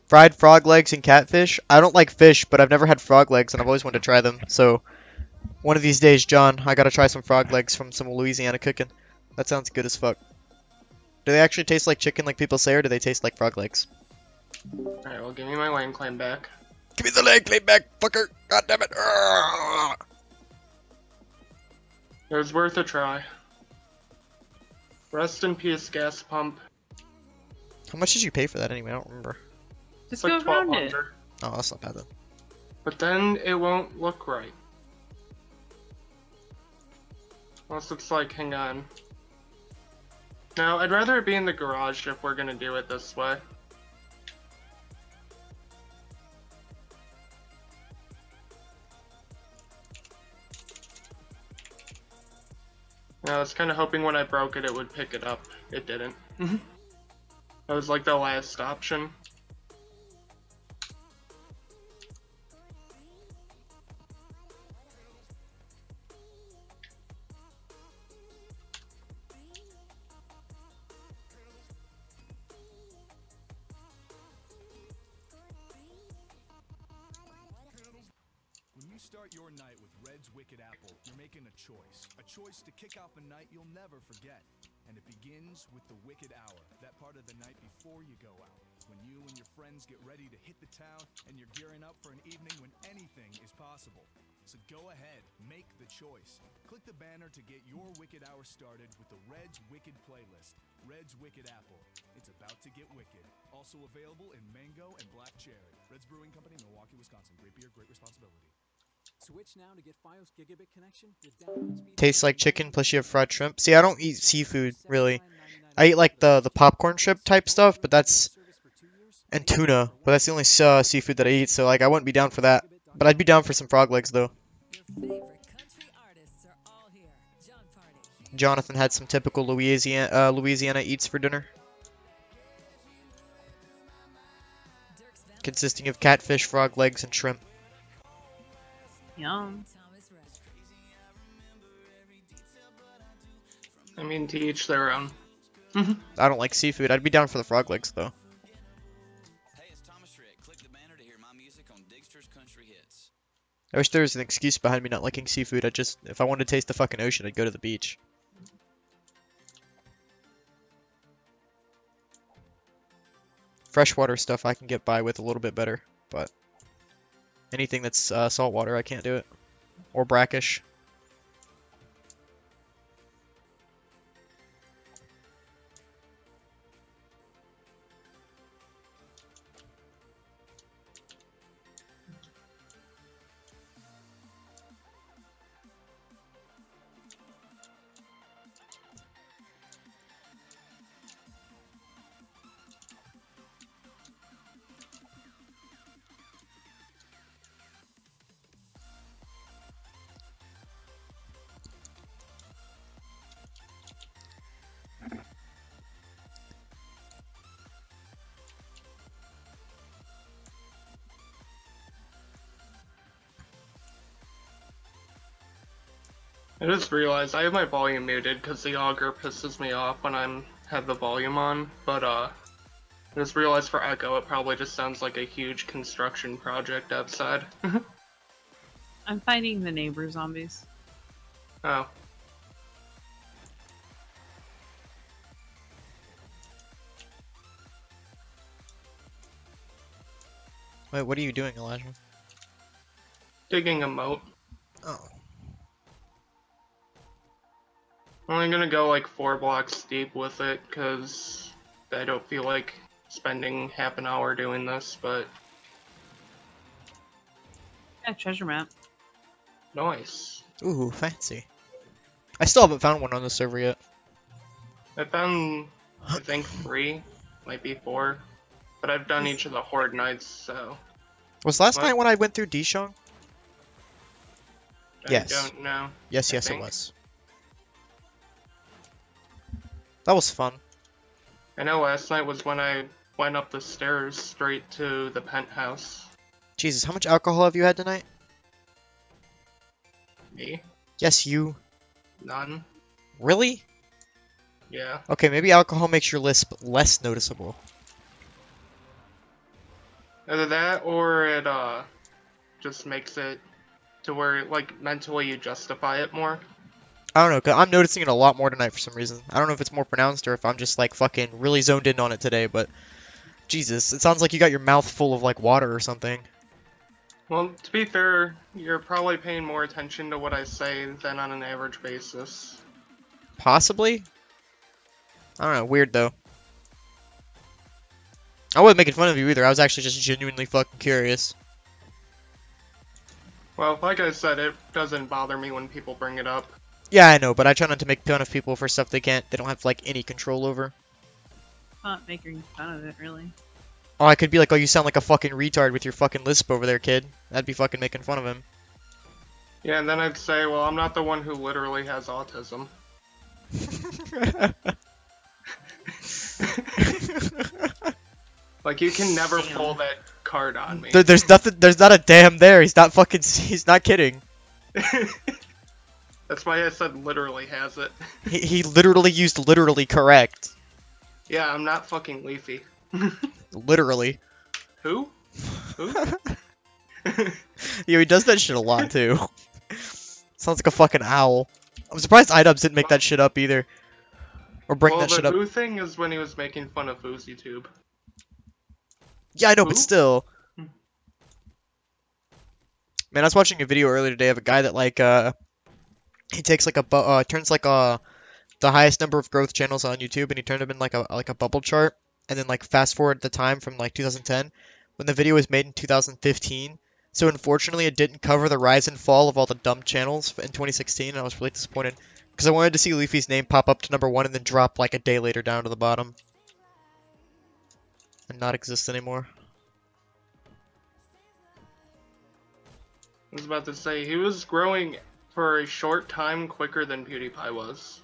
Fried frog legs and catfish? I don't like fish, but I've never had frog legs, and I've always wanted to try them. So, one of these days, John, I gotta try some frog legs from some Louisiana cooking. That sounds good as fuck. Do they actually taste like chicken like people say, or do they taste like frog legs? Alright, well, give me my land claim back. Give me the land claim back, fucker! God damn it! Urgh. It was worth a try. Rest in peace, gas pump. How much did you pay for that anyway? I don't remember. It's Just like go around it. 1200. Oh, that's not bad then. But then it won't look right. Unless it's like, hang on. No, I'd rather it be in the garage if we're gonna do it this way. I was kind of hoping when I broke it, it would pick it up. It didn't. That was like the last option. When you start your night with Red's Wicked Apple, you're making a choice. A choice to kick off a night you'll never forget. And it begins with the Wicked Hour, that part of the night before you go out. When you and your friends get ready to hit the town and you're gearing up for an evening when anything is possible. So go ahead, make the choice. Click the banner to get your Wicked Hour started with the Red's Wicked playlist. Red's Wicked Apple. It's about to get wicked. Also available in mango and black cherry. Red's Brewing Company, Milwaukee, Wisconsin. Great beer, great responsibility. Switch now to get Fios gigabit connection with download speed. Tastes like chicken plus you have fried shrimp. See, I don't eat seafood, really. I eat like the popcorn shrimp type stuff, but that's... and tuna, but that's the only seafood that I eat, so like I wouldn't be down for that. But I'd be down for some frog legs, though. Your favorite country artists are all here. John Party. Jonathan had some typical Louisiana eats for dinner, Dirk's Valentine. consisting of catfish, frog legs, and shrimp. Yum. Thomas Rhett. I mean, to each their own. I don't like seafood. I'd be down for the frog legs, though. Hey, it's Thomas Rhett. Click the banner to hear my music on Digster's Country Hits. I wish there was an excuse behind me not liking seafood. If I wanted to taste the fucking ocean, I'd go to the beach. Freshwater stuff I can get by with a little bit better, but anything that's saltwater, I can't do it. Or brackish. I just realized I have my volume muted because the auger pisses me off when have the volume on, but I just realized for echo it probably just sounds like a huge construction project outside. I'm fighting the neighbor zombies. Oh. Wait, what are you doing, Elijah? Digging a moat. Oh. I'm only gonna go like 4 blocks deep with it because I don't feel like spending half an hour doing this, but Yeah, treasure map. nice. Ooh, fancy. I still haven't found one on the server yet. I found, I think 3, might be 4, but I've done each of the Horde nights, so Was last What? night when I went through Dishong? Yes. I don't know. Yes, I yes, it think. was. That was fun. I know last night was when I went up the stairs straight to the penthouse. Jesus, how much alcohol have you had tonight? Me? Yes, you. None? Really? Yeah. Okay, maybe alcohol makes your lisp less noticeable. Either that or it just makes it to where like mentally you justify it more. I don't know, 'cause I'm noticing it a lot more tonight for some reason. I don't know if it's more pronounced or if I'm just like fucking really zoned in on it today, but Jesus, it sounds like you got your mouth full of like water or something. Well, to be fair, you're probably paying more attention to what I say than on an average basis. Possibly? I don't know, weird though. I wasn't making fun of you either, I was actually just genuinely fucking curious. Well, like I said, it doesn't bother me when people bring it up. Yeah, I know, but I try not to make fun of people for stuff they don't have like any control over. Not making fun of it, really. Oh, I could be like, oh, you sound like a fucking retard with your fucking lisp over there, kid. That'd be fucking making fun of him. Yeah, and then I'd say, well, I'm not the one who literally has autism. Like, you can never Damn. pull that card on me. There's not a damn there. He's not kidding. That's why I said literally has it. He literally used literally correct. Yeah, I'm not fucking Leafy. Literally. Who? Who? Yeah, he does that shit a lot too. Sounds like a fucking owl. I'm surprised iDubbbz didn't make that shit up either. Or bring Well, that shit the up. Boo thing is when he was making fun of FouseyTube. Yeah, I know, but Who? still. Hmm. Man, I was watching a video earlier today of a guy that like he takes like turns like the highest number of growth channels on YouTube and he turned them in like a bubble chart and then like fast forward the time from like 2010 when the video was made in 2015. So unfortunately it didn't cover the rise and fall of all the dumb channels in 2016 and I was really disappointed because I wanted to see Leafy's name pop up to #1 and then drop like a day later down to the bottom and not exist anymore. I was about to say, he was growing for a short time quicker than PewDiePie was.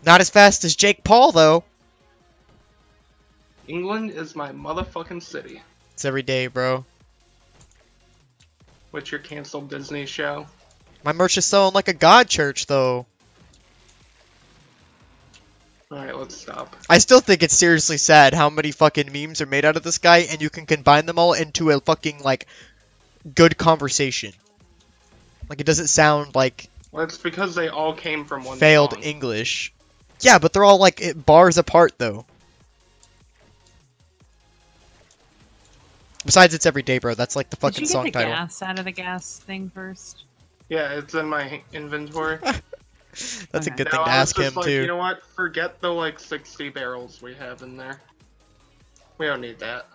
Not as fast as Jake Paul though. England is my motherfucking city. It's every day, bro. What's your canceled Disney show? My merch is selling like a god church though. Alright, let's stop. I still think it's seriously sad how many fucking memes are made out of this guy and you can combine them all into a fucking like good conversation. Like it doesn't sound like Well, it's because they all came from one failed song. English. Yeah, but they're all like bars apart though. Besides, it's every day, bro. That's like the Did fucking you get song the title. gas out of the gas thing first? Yeah, it's in my inventory. That's a Okay. good No, thing to I was ask just him like, too. you know what? Forget the like 60 barrels we have in there. We don't need that.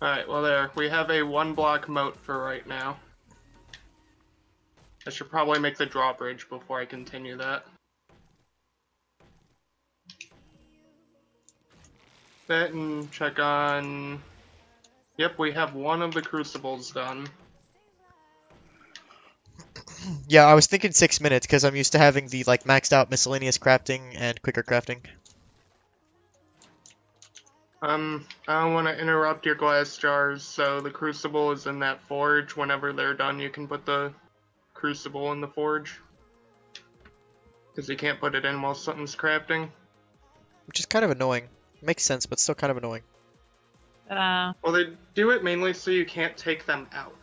Alright, well there. We have a 1-block moat for right now. I should probably make the drawbridge before I continue that. That and check on... Yep, we have one of the crucibles done. Yeah, I was thinking 6 minutes because I'm used to having the like maxed out miscellaneous crafting and quicker crafting. I don't want to interrupt your glass jars, so the crucible is in that forge. Whenever they're done, you can put the crucible in the forge. Because you can't put it in while something's crafting. Which is kind of annoying. Makes sense, but still kind of annoying. Well, they do it mainly so you can't take them out.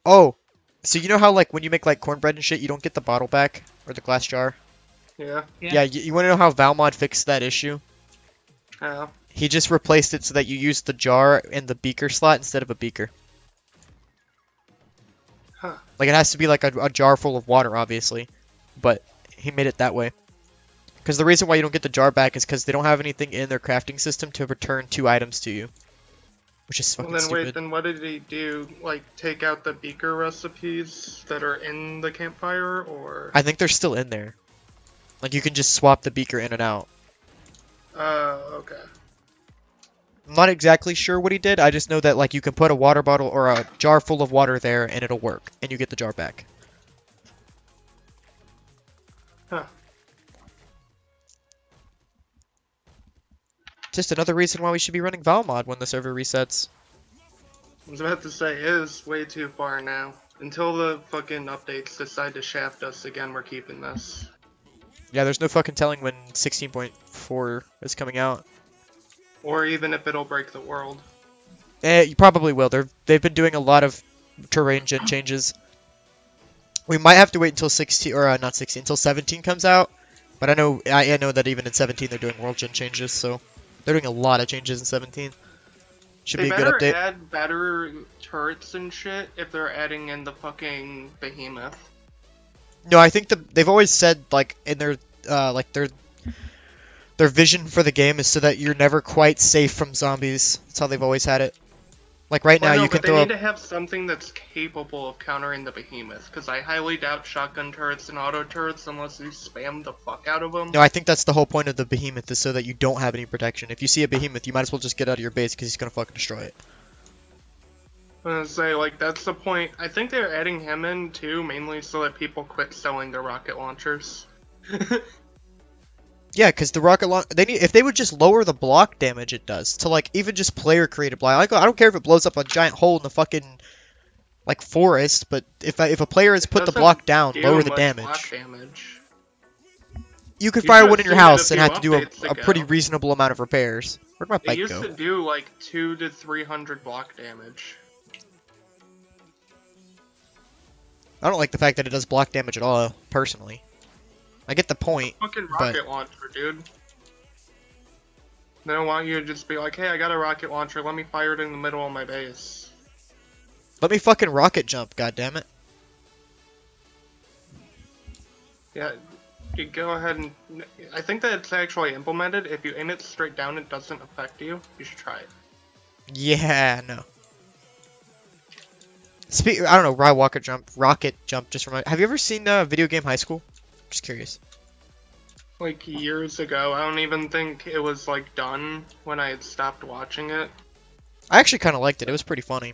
Oh, so you know how like when you make like cornbread and shit, you don't get the bottle back or the glass jar? Yeah. Yeah, you want to know how Valmod fixed that issue? Yeah. He just replaced it so that you use the jar in the beaker slot instead of a beaker. Huh. Like it has to be like a jar full of water, obviously, but he made it that way. Because the reason why you don't get the jar back is because they don't have anything in their crafting system to return 2 items to you. Which is fucking Well, then stupid. wait, then what did he do? Like, take out the beaker recipes that are in the campfire, or? I think they're still in there. Like you can just swap the beaker in and out. Okay. I'm not exactly sure what he did. I just know that like you can put a water bottle or a jar full of water there and it'll work, and you get the jar back. Huh. Just another reason why we should be running Valmod when the server resets. I was about to say, it is way too far now. Until the fucking updates decide to shaft us again, we're keeping this. Yeah, there's no fucking telling when 16.4 is coming out. Or even if it'll break the world. You probably will. They've been doing a lot of terrain gen changes. We might have to wait until 16 or not 16 until 17 comes out. But I know that even in 17 they're doing world gen changes, so they're doing a lot of changes in 17. Should They be a good better update. add better turrets and shit if they're adding in the fucking behemoth. No, I think they've always said like in their their vision for the game is so that you're never quite safe from zombies. That's how they've always had it. Like right Well, now no, you can but throw they a need to have something that's capable of countering the behemoth, because I highly doubt shotgun turrets and auto turrets unless you spam the fuck out of them. No, I think that's the whole point of the behemoth is so that you don't have any protection. If you see a behemoth, you might as well just get out of your base because he's gonna fucking destroy it. I'm gonna say, like, that's the point. I think they're adding him in, too, mainly so that people quit selling their rocket launchers. Yeah, because the rocket launch if they would just lower the block damage it does to like even just player created block. I don't care if it blows up a giant hole in the fucking like forest, but if a player has put the Doesn't block down, do lower the much damage. block damage. You could You fire should've one in your seen it a house and few have to do updates a pretty ago. reasonable amount of repairs. Where'd my It bike used go? to do, like, 200 to 300 block damage. I don't like the fact that it does block damage at all, personally. I get the point, Fucking but rocket launcher, dude. They don't want you to just be like, hey, I got a rocket launcher, let me fire it in the middle of my base. let me fucking rocket jump, goddammit. Yeah, you go ahead and... I think that it's actually implemented. If you aim it straight down, it doesn't affect you. You should try it. Yeah, no. I don't know, rocket jump just remind. Have you ever seen Video Game High School? Just curious. Like, years ago, I don't even think it was, like, done when I had stopped watching it. I actually kind of liked it. It was pretty funny.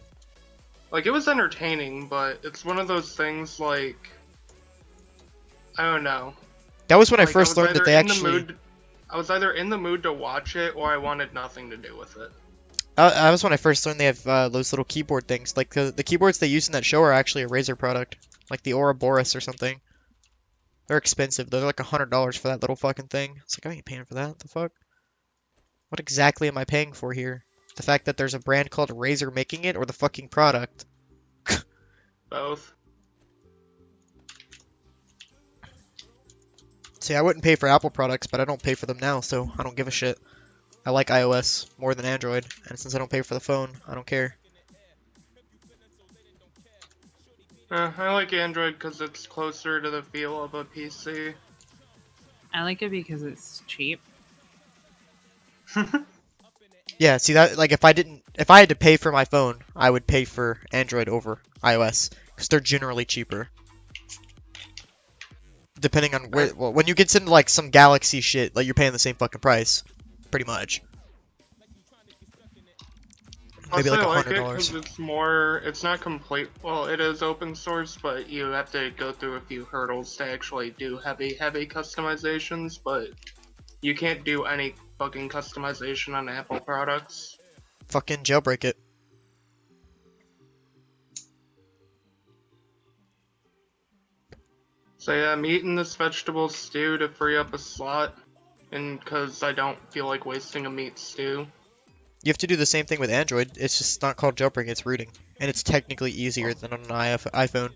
Like, it was entertaining, but it's one of those things, like... I don't know. That was when I Like, first was learned that either they in the actually. mood- I was either in the mood to watch it, or I wanted nothing to do with it. That was when I first learned they have those little keyboard things. Like the keyboards they use in that show are actually a Razer product, like the Ouroboros or something. They're expensive. They're like $100 for that little fucking thing. It's like I ain't paying for that. What the fuck? What exactly am I paying for here? The fact that there's a brand called Razer making it, or the fucking product? Both. See, I wouldn't pay for Apple products, but I don't pay for them now, so I don't give a shit. I like iOS more than Android, and since I don't pay for the phone, I don't care. I like Android because it's closer to the feel of a PC. I like it because it's cheap. Yeah, see that if I had to pay for my phone, I would pay for Android over iOS because they're generally cheaper. Depending on where, well, when you get into like some Galaxy shit, like you're paying the same fucking price, pretty much. Maybe like Also, I like it $100. because it's not complete. Well, it is open source, but you have to go through a few hurdles to actually do heavy customizations. But you can't do any fucking customization on Apple products. Fucking jailbreak it. So yeah, I'm eating this vegetable stew to free up a slot, and because I don't feel like wasting a meat stew. You have to do the same thing with Android. It's just not called jailbreaking, it's rooting. And it's technically easier than on an iPhone.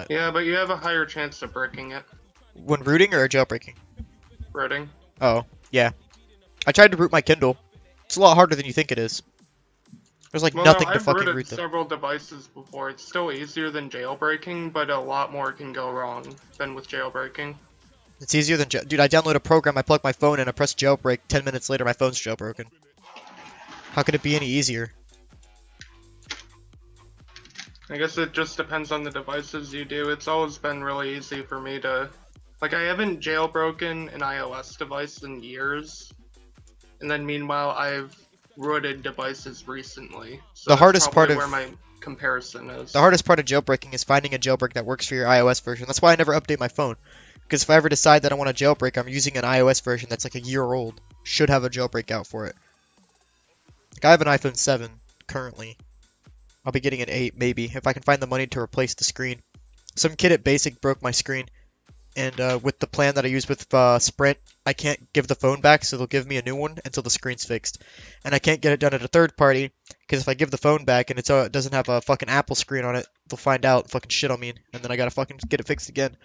Yeah, but you have a higher chance of breaking it. When rooting or jailbreaking? Rooting. Oh, yeah. I tried to root my Kindle. It's a lot harder than you think it is. There's like Well, nothing no, to I've fucking rooted root them. several devices before. It's still easier than jailbreaking, but a lot more can go wrong than with jailbreaking. It's easier than dude, I download a program, I plug my phone in, I press jailbreak, 10 minutes later my phone's jailbroken. How could it be any easier? I guess it just depends on the devices you do. It's always been really easy for me to... Like, I haven't jailbroken an iOS device in years. And then meanwhile, I've rooted devices recently. So The that's hardest part probably of- where my comparison is. The hardest part of jailbreaking is finding a jailbreak that works for your iOS version. That's why I never update my phone. Because if I ever decide that I want a jailbreak, I'm using an iOS version that's like a year old. Should have a jailbreak out for it. Like, I have an iPhone 7 currently. I'll be getting an 8 maybe, if I can find the money to replace the screen. Some kid at Basic broke my screen. And with the plan that I use with Sprint, I can't give the phone back, so they'll give me a new one until the screen's fixed. And I can't get it done at a third party, because if I give the phone back and it doesn't have a fucking Apple screen on it, they'll find out and fucking shit on me, and then I gotta fucking get it fixed again.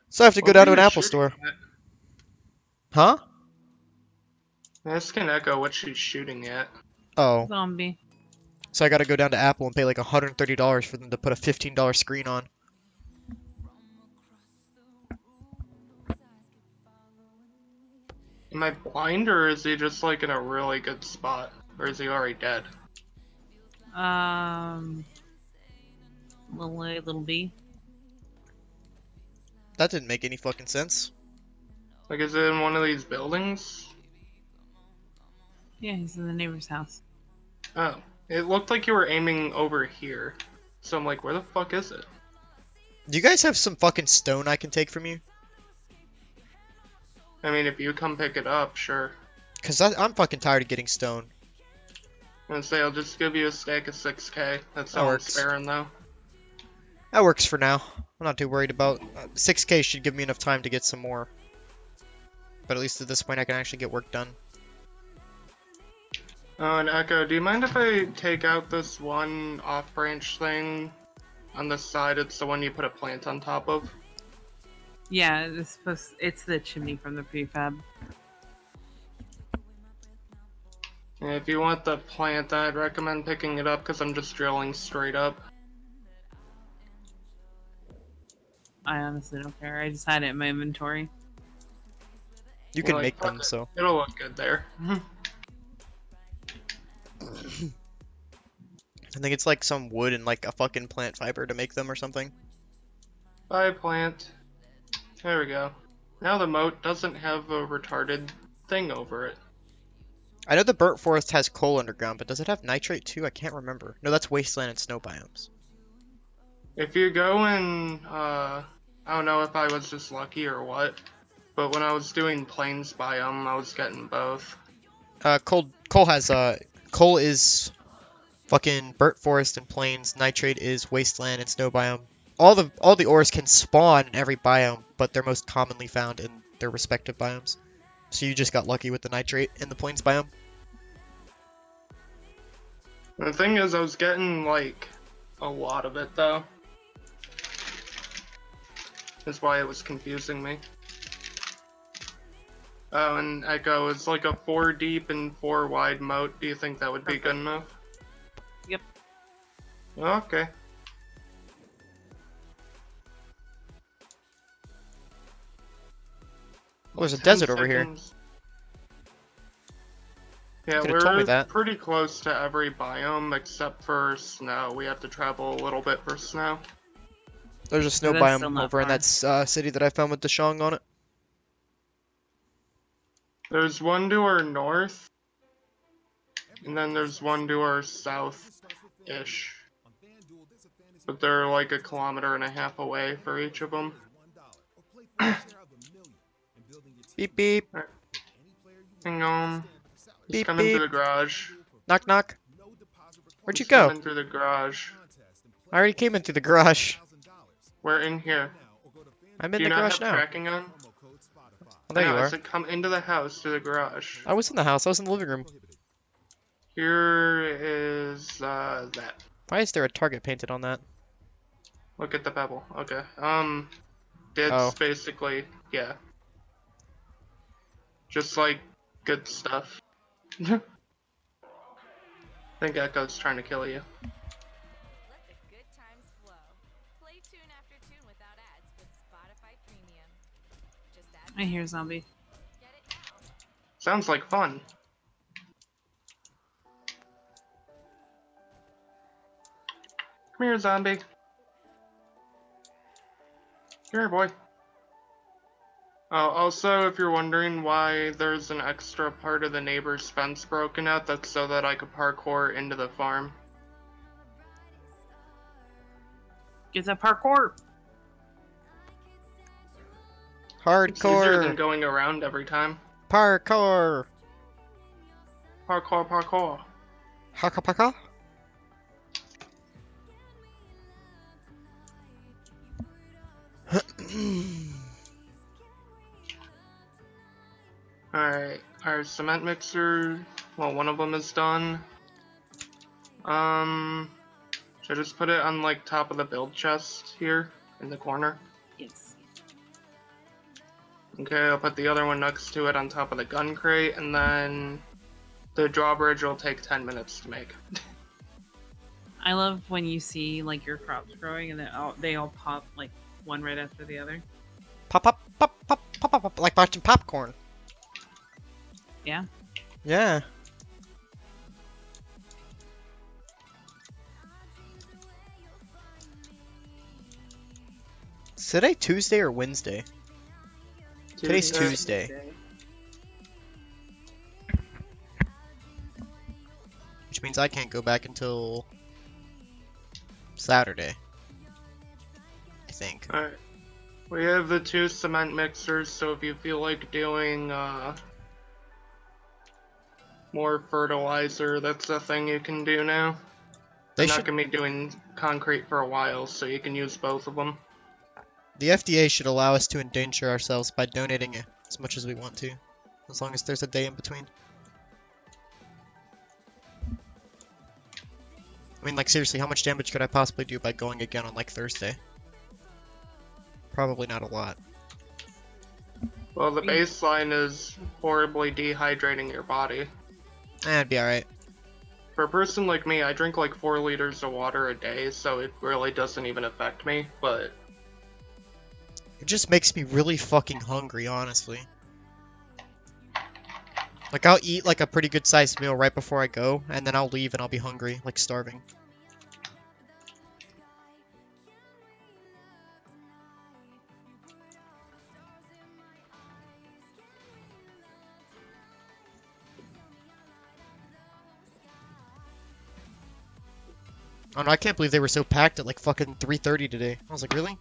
So I have to go What down to were an you Apple shooting store. at? Huh? This can echo what she's shooting at. Oh. Zombie. So I gotta go down to Apple and pay like $130 for them to put a $15 screen on. Am I blind, or is he just like in a really good spot? Or is he already dead? Little A, little B. That didn't make any fucking sense. Like, is it in one of these buildings? Yeah, he's in the neighbor's house. Oh. It looked like you were aiming over here. So I'm like, where the fuck is it? Do you guys have some fucking stone I can take from you? I mean, if you come pick it up, sure. Cause I'm fucking tired of getting stone. I'm gonna say I'll just give you a stack of 6k. That's That all I'm works. sparing though. That works for now. I'm not too worried about 6k should give me enough time to get some more. But at least at this point I can actually get work done. Oh, and Echo, do you mind if I take out this one off-branch thing on the side? It's the one you put a plant on top of. Yeah, it's the chimney from the prefab. And if you want the plant, I'd recommend picking it up because I'm just drilling straight up. I honestly don't care. I just had it in my inventory. You can Like, make them, fuck it. so. It'll look good there. I think it's like some wood and like a fucking plant fiber to make them or something. Bye, plant. There we go. Now the moat doesn't have a retarded thing over it. I know the burnt forest has coal underground, but does it have nitrate too? I can't remember. No, that's wasteland and snow biomes. If you go in, I don't know if I was just lucky or what, but when I was doing plains biome, I was getting both. Coal is fucking burnt forest and plains. Nitrate is wasteland and snow biome. All the ores can spawn in every biome, but they're most commonly found in their respective biomes. So you just got lucky with the nitrate in the plains biome. The thing is, I was getting like a lot of it though. That's why it was confusing me. Oh, and Echo is like a 4 deep and 4 wide moat. Do you think that would be good enough? Yep. Okay. Oh, there's a 10 desert over here. seconds. Yeah, could've told me we're that. pretty close to every biome except for snow. We have to travel a little bit for snow. There's a snow that's still biome not over in far. that city that I found with Deshong on it. There's one to our north, and then there's one to our south-ish. But they're like 1.5 kilometers away for each of them. Beep beep. Hang on. He's Beep, coming beep. through the garage. Knock knock. Where'd you He's go? coming through the garage. I already came in through the garage. We're in here. I'm Do in you the not garage have now. tracking on? Oh, there I you know, I are. said come into the house to the garage. I was in the house. I was in the living room. Here is that. Why is there a target painted on that? Look at the pebble. Okay. Oh. It's basically, yeah. Just like good stuff. I think Echo's trying to kill you. Let the good times flow. Play tune after tune without ads with Spotify Premium. Just add I hear zombie. get it now. Sounds like fun. Come here, zombie. Come here, boy. Oh, also, if you're wondering why there's an extra part of the neighbor's fence broken out, that's so that I could parkour into the farm. Get that parkour. It's easier than Hardcore. going around every time. Parkour. Parkour, parkour. Haka paka. Alright, our cement mixer, well, one of them is done. Should I just put it on, like, top of the build chest here, in the corner? Yes. Okay, I'll put the other one next to it on top of the gun crate, and then the drawbridge will take 10 minutes to make. I love when you see like your crops growing and they all pop like one right after the other. Pop, pop, pop, pop, pop, pop, pop, like watching popcorn. Yeah. Yeah. Is today Tuesday or Wednesday? Today's Tuesday. Which means I can't go back until Saturday. I think. Alright. We have the 2 cement mixers, so if you feel like doing, more fertilizer, that's a thing you can do now. They I'm not should. gonna be doing concrete for a while, so you can use both of them. The FDA should allow us to endanger ourselves by donating as much as we want to, as long as there's a day in between. I mean, like, seriously, how much damage could I possibly do by going again on, like, Thursday? Probably not a lot. Well, the baseline is horribly dehydrating your body. It'd be alright. For a person like me, I drink like 4 liters of water a day, so it really doesn't even affect me, but... It just makes me really fucking hungry, honestly. Like, I'll eat, like, a pretty good sized meal right before I go, and then I'll leave and I'll be hungry, like, starving. Oh no, I can't believe they were so packed at like fucking 3:30 today. I was like, really?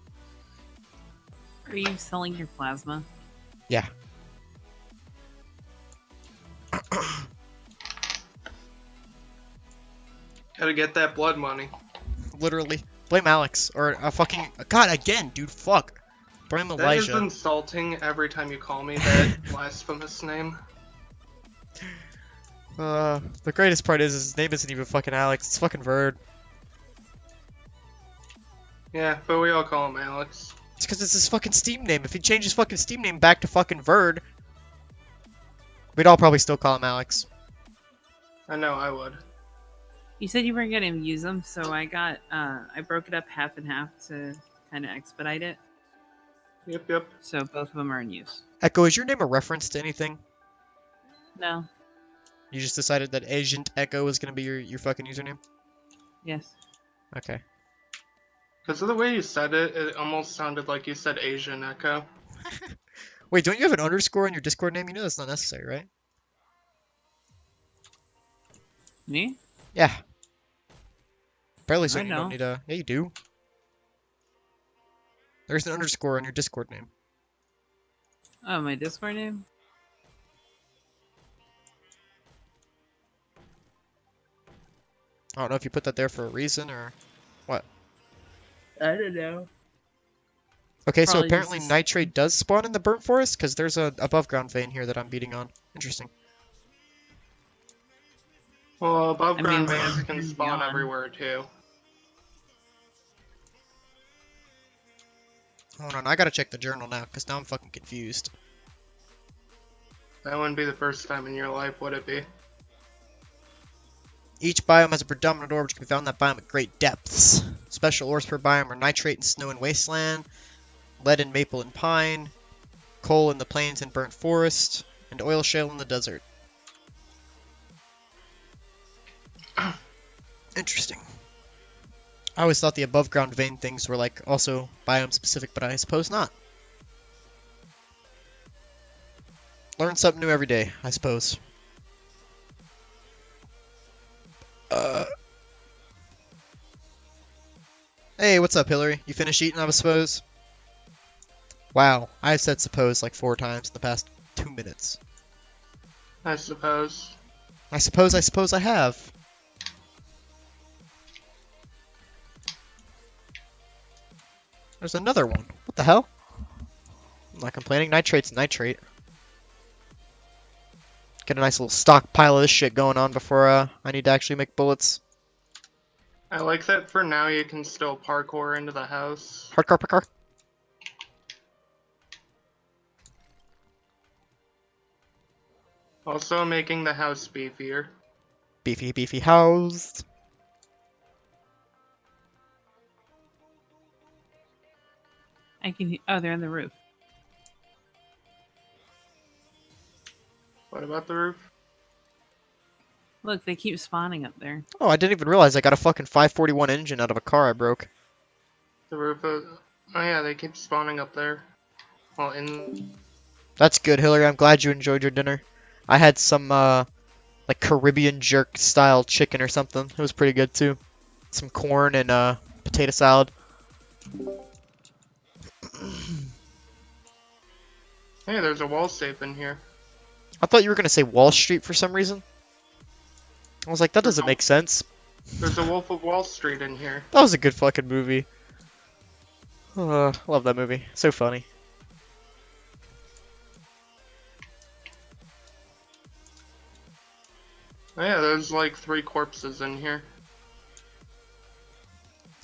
Are you selling your plasma? Yeah. Gotta get that blood money. Literally. Blame Alex. Or a fucking... God, again, dude, fuck. Blame That is Elijah. insulting every time you call me that blasphemous name. The greatest part is his name isn't even fucking Alex. It's fucking Verd. Yeah, but we all call him Alex. It's because it's his fucking Steam name. If he changed his fucking Steam name back to fucking Verd, we'd all probably still call him Alex. I know I would. You said you weren't gonna use them, so I broke it up half and half to kind of expedite it. Yep. So both of them are in use. Echo, is your name a reference to anything? No. You just decided that Agent Echo is gonna be your fucking username? Yes. Okay. Because of the way you said it, it almost sounded like you said Asian Echo. Wait, don't you have an underscore in your Discord name? You know that's not necessary, right? Me? Yeah. Apparently, so I you know. don't need a... Yeah, you do. There's an underscore on your Discord name. Oh, my Discord name? I don't know if you put that there for a reason or what. I don't know. Okay, so Probably just apparently this- nitrate does spawn in the burnt forest, because there's a above ground vein here that I'm beating on. Interesting. Well, above I ground mean, veins can and spawn beyond. everywhere too. Hold on, I gotta check the journal now, because now I'm fucking confused. That wouldn't be the first time in your life, would it be? Each biome has a predominant ore which can be found in that biome at great depths. Special ores per biome are nitrate in snow and wasteland, lead in maple and pine, coal in the plains and burnt forest, and oil shale in the desert. Interesting. I always thought the above ground vein things were like also biome specific, but I suppose not. Learn something new every day, I suppose. Hey, what's up, Hillary? You finished eating, I suppose? Wow, I've said suppose like 4 times in the past 2 minutes. I suppose. I suppose I have. There's another one. What the hell? I'm not complaining. Nitrate's nitrate. Get a nice little stockpile of this shit going on before I need to actually make bullets. I like that for now you can still parkour into the house. Hardcore parkour. Also making the house beefier. Beefy, beefy house. I can. Oh, they're on the roof. What about the roof? Look, they keep spawning up there. Oh, I didn't even realize I got a fucking 541 engine out of a car I broke. The roof of... Oh yeah, they keep spawning up there. Well, in... That's good, Hillary. I'm glad you enjoyed your dinner. I had some, like Caribbean jerk style chicken or something. It was pretty good too. Some corn and, potato salad. Hey, there's a wall safe in here. I thought you were gonna say Wall Street for some reason. I was like, that doesn't make sense. There's a Wolf of Wall Street in here. That was a good fucking movie. Love that movie. So funny. Oh yeah, there's like 3 corpses in here.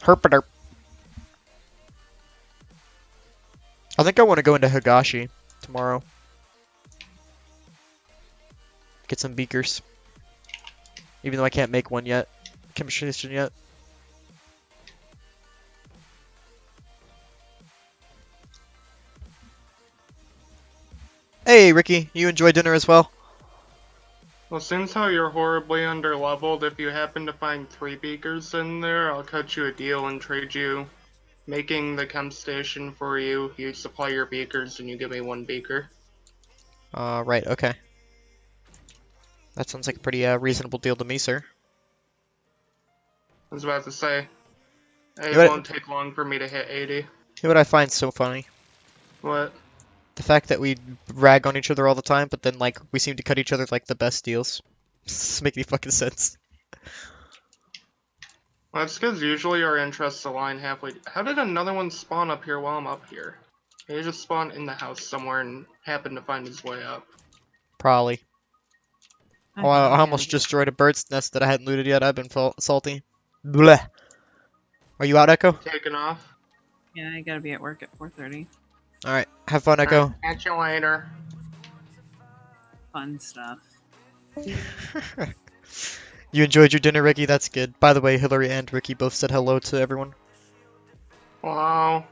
Herpaderp. I think I want to go into Higashi tomorrow. Get some beakers. Even though I can't make one yet. Chemistry station yet. Hey, Ricky. You enjoy dinner as well? Well, since how you're horribly underleveled, if you happen to find 3 beakers in there, I'll cut you a deal and trade you making the chem station for you. You supply your beakers and you give me 1 beaker. Right, okay. That sounds like a pretty reasonable deal to me, sir. I was about to say, it What- won't take long for me to hit 80. You know what I find so funny? What? The fact that we rag on each other all the time, but then, like, we seem to cut each other, like, the best deals. Doesn't make any fucking sense. Well, that's because usually our interests align halfway. How did another one spawn up here while I'm up here? He just spawned in the house somewhere and happened to find his way up. Probably. Oh, I Yeah. almost destroyed a bird's nest that I hadn't looted yet. I've been salty. Bleh. Are you out, Echo? Taken off. Yeah, I gotta be at work at 4:30. Alright, have fun, Echo. Catch you later. Fun stuff. You enjoyed your dinner, Ricky? That's good. By the way, Hillary and Ricky both said hello to everyone. Wow.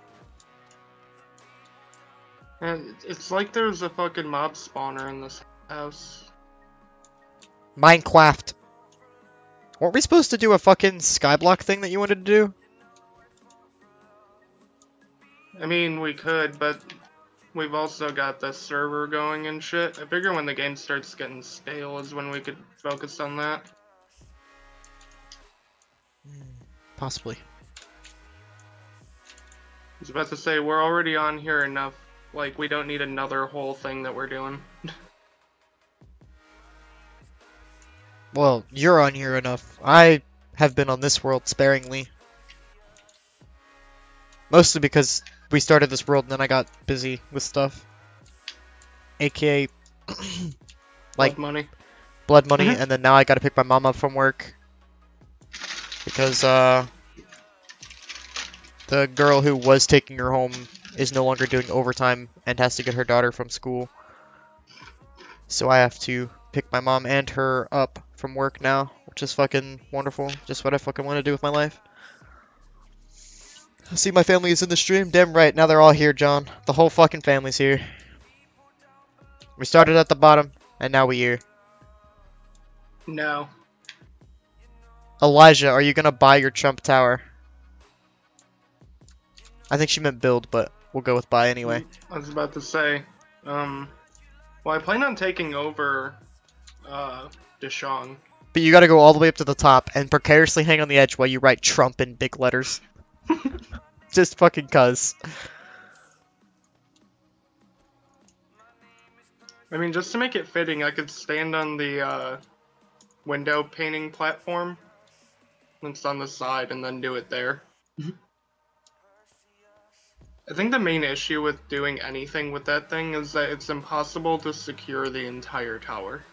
And it's like there's a fucking mob spawner in this house. Minecraft. Weren't we supposed to do a fucking skyblock thing that you wanted to do? I mean, we could, but we've also got the server going and shit. I figure when the game starts getting stale is when we could focus on that. Possibly. I was about to say, we're already on here enough. Like, we don't need another whole thing that we're doing. Well, you're on here enough. I have been on this world sparingly. Mostly because we started this world and then I got busy with stuff. AKA like Blood money. blood money, and then now I gotta pick my mom up from work. Because the girl who was taking her home is no longer doing overtime and has to get her daughter from school. So I have to pick my mom and her up from work now, which is fucking wonderful. Just what I fucking want to do with my life. See, my family is in the stream? Damn right, now they're all here, John. The whole fucking family's here. We started at the bottom, and now we're here. No. Elijah, are you gonna buy your Trump Tower? I think she meant build, but we'll go with buy anyway. I was about to say, well, I plan on taking over, Deshaun. But you gotta go all the way up to the top and precariously hang on the edge while you write Trump in big letters. Just fucking cuz. I mean, just to make it fitting, I could stand on the, window painting platform that's on the side and then do it there. I think the main issue with doing anything with that thing is that it's impossible to secure the entire tower.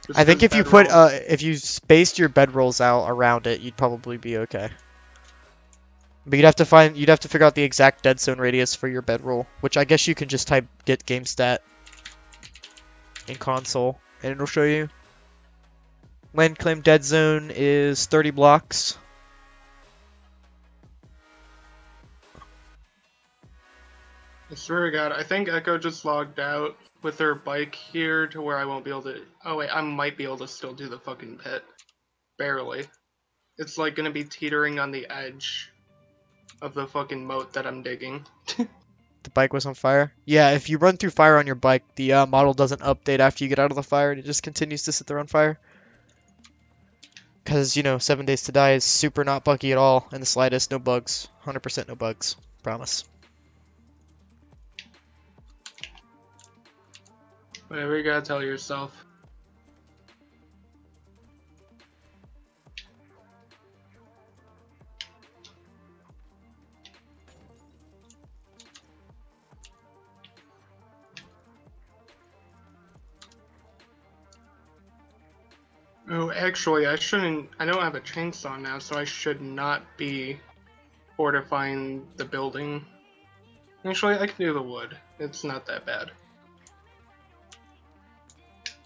Just I think 'cause if you put bedrolls- if you spaced your bedrolls out around it, you'd probably be okay. But you'd have to figure out the exact dead zone radius for your bedroll, which I guess you can just type get game stat in console and it'll show you. Land claim dead zone is 30 blocks. I swear to God, I think Echo just logged out with her bike here to where I won't be able to. Oh wait, I might be able to still do the fucking pit. Barely. It's like gonna be teetering on the edge of the fucking moat that I'm digging. The bike was on fire. Yeah, if you run through fire on your bike, the model doesn't update after you get out of the fire. It just continues to sit there on fire. Because, you know, 7 Days to Die is super not buggy at all in the slightest. No bugs. 100% no bugs. Promise. Whatever you gotta tell yourself. Oh, actually, I shouldn't. I don't have a chainsaw now, so I should not be fortifying the building. Actually, I can do the wood. It's not that bad.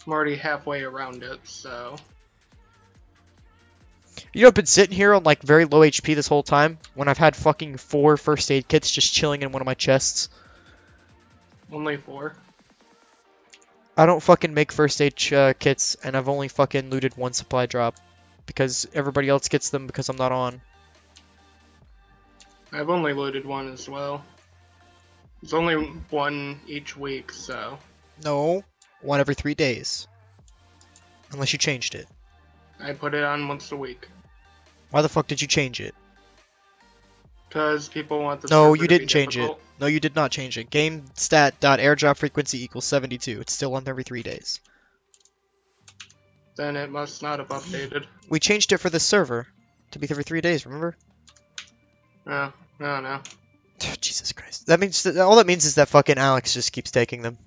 I'm already halfway around it, so. You know, I've been sitting here on, like, very low HP this whole time, when I've had fucking 4 first aid kits just chilling in one of my chests. Only 4. I don't fucking make first aid kits, and I've only fucking looted 1 supply drop. Because everybody else gets them because I'm not on. I've only looted 1 as well. It's only 1 each week, so. No. 1 every 3 days. Unless you changed it. I put it on once a week. Why the fuck did you change it? Because people want the No, server you to be didn't change it. difficult. No, you did not change it. Game stat.airdrop frequency equals 72. It's still on every 3 days. Then it must not have updated. We changed it for the server to be every 3 days, remember? No, no. Jesus Christ. That means all that means is that fucking Alex just keeps taking them.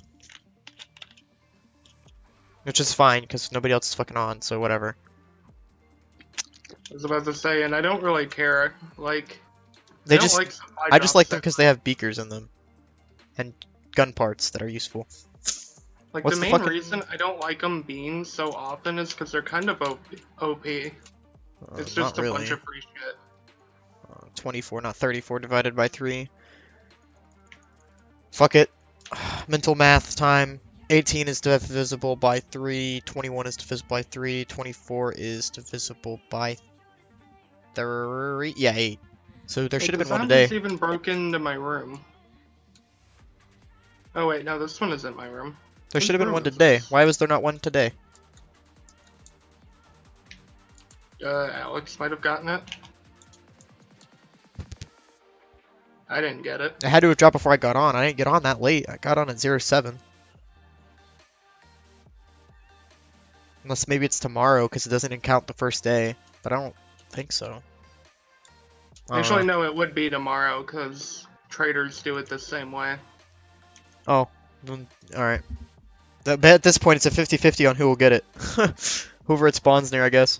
Which is fine, because nobody else is fucking on, so whatever. I was about to say, and I don't really care. Like, They I don't just, like supply I just drops like them that- because they have beakers in them. And gun parts that are useful. Like, what's the the main fucking- reason I don't like them being so often is because they're kind of OP. It's just Not a really. bunch of free shit. 24, not 34 divided by 3. Fuck it. Mental math time. 18 is divisible by 3, 21 is divisible by 3, 24 is divisible by 3. Yeah, 8. So there should have Wait, been one the zombies today. even broke into my room. Oh wait, no, this one isn't my room. There Whose should have been room one is today. this? Why was there not one today? Alex might have gotten it. I didn't get it. I had to have dropped before I got on. I didn't get on that late. I got on at 07. Unless maybe it's tomorrow because it doesn't count the first day. But I don't think so. I don't Actually, know. no, it would be tomorrow, because traders do it the same way. Oh, alright. At this point, it's a 50-50 on who will get it. Whoever it spawns near, I guess.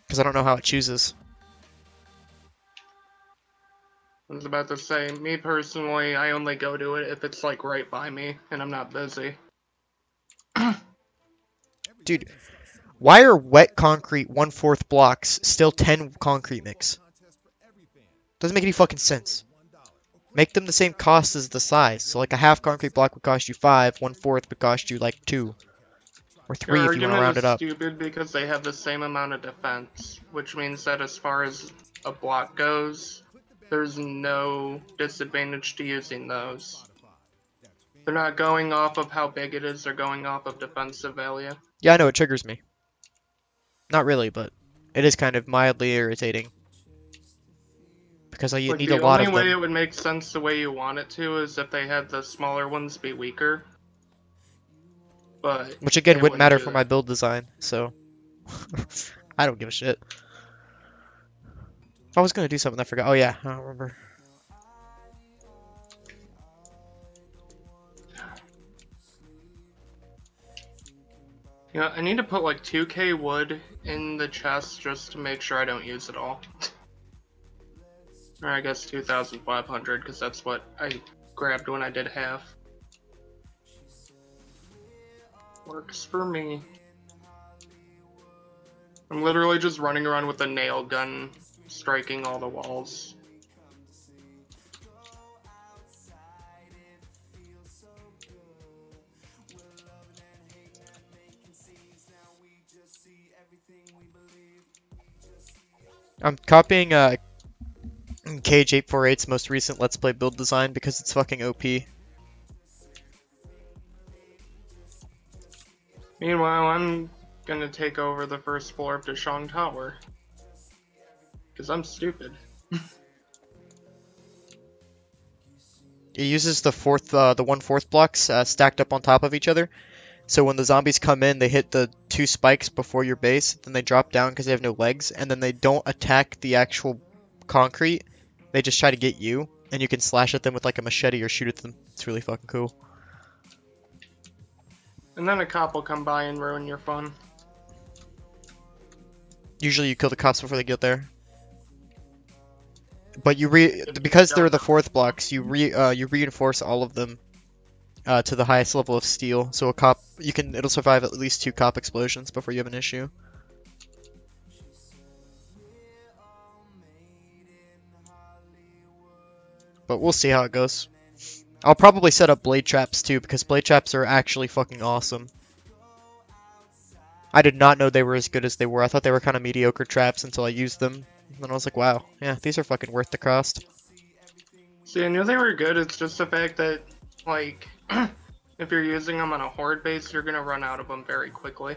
Because I don't know how it chooses. I was about to say, me personally, I only go to it if it's like right by me and I'm not busy. Dude, why are wet concrete 1/4 blocks still 10 concrete mix? Doesn't make any fucking sense. Make them the same cost as the size. So like a half concrete block would cost you 5, 1/4 would cost you like 2. Or Your 3 if you want to argument round is it up. stupid because they have the same amount of defense, which means that as far as a block goes, there's no disadvantage to using those. They're not going off of how big it is, they're going off of defensive value. Yeah, I know, it triggers me. Not really, but it is kind of mildly irritating. Because you Like, need a the lot only of way them. it would make sense the way you want it to is if they had the smaller ones be weaker. But Which again they wouldn't wouldn't matter do for my that. build design, so I don't give a shit. If I was gonna do something, I forgot. Oh yeah, I don't remember. You know, I need to put like 2k wood in the chest just to make sure I don't use it all. Or I guess 2,500, because that's what I grabbed when I did half. Works for me. I'm literally just running around with a nail gun, striking all the walls. I'm copying Cage848's most recent Let's Play build design because it's fucking OP. Meanwhile, I'm gonna take over the first floor of Deshong Tower. Because I'm stupid. It uses the 1/4 blocks stacked up on top of each other. So when the zombies come in, they hit the 2 spikes before your base, then they drop down because they have no legs, and then they don't attack the actual concrete. They just try to get you, and you can slash at them with like a machete or shoot at them. It's really fucking cool. And then a cop will come by and ruin your fun. Usually you kill the cops before they get there. But because they're the 4th blocks, you reinforce all of them to the highest level of steel. So it'll survive at least 2 cop explosions before you have an issue. But we'll see how it goes. I'll probably set up blade traps too, because blade traps are actually fucking awesome. I did not know they were as good as they were. I thought they were kind of mediocre traps until I used them. And then I was like, wow, yeah, these are fucking worth the cost. See, I knew they were good, it's just the fact that, like, if you're using them on a horde base, you're gonna run out of them very quickly.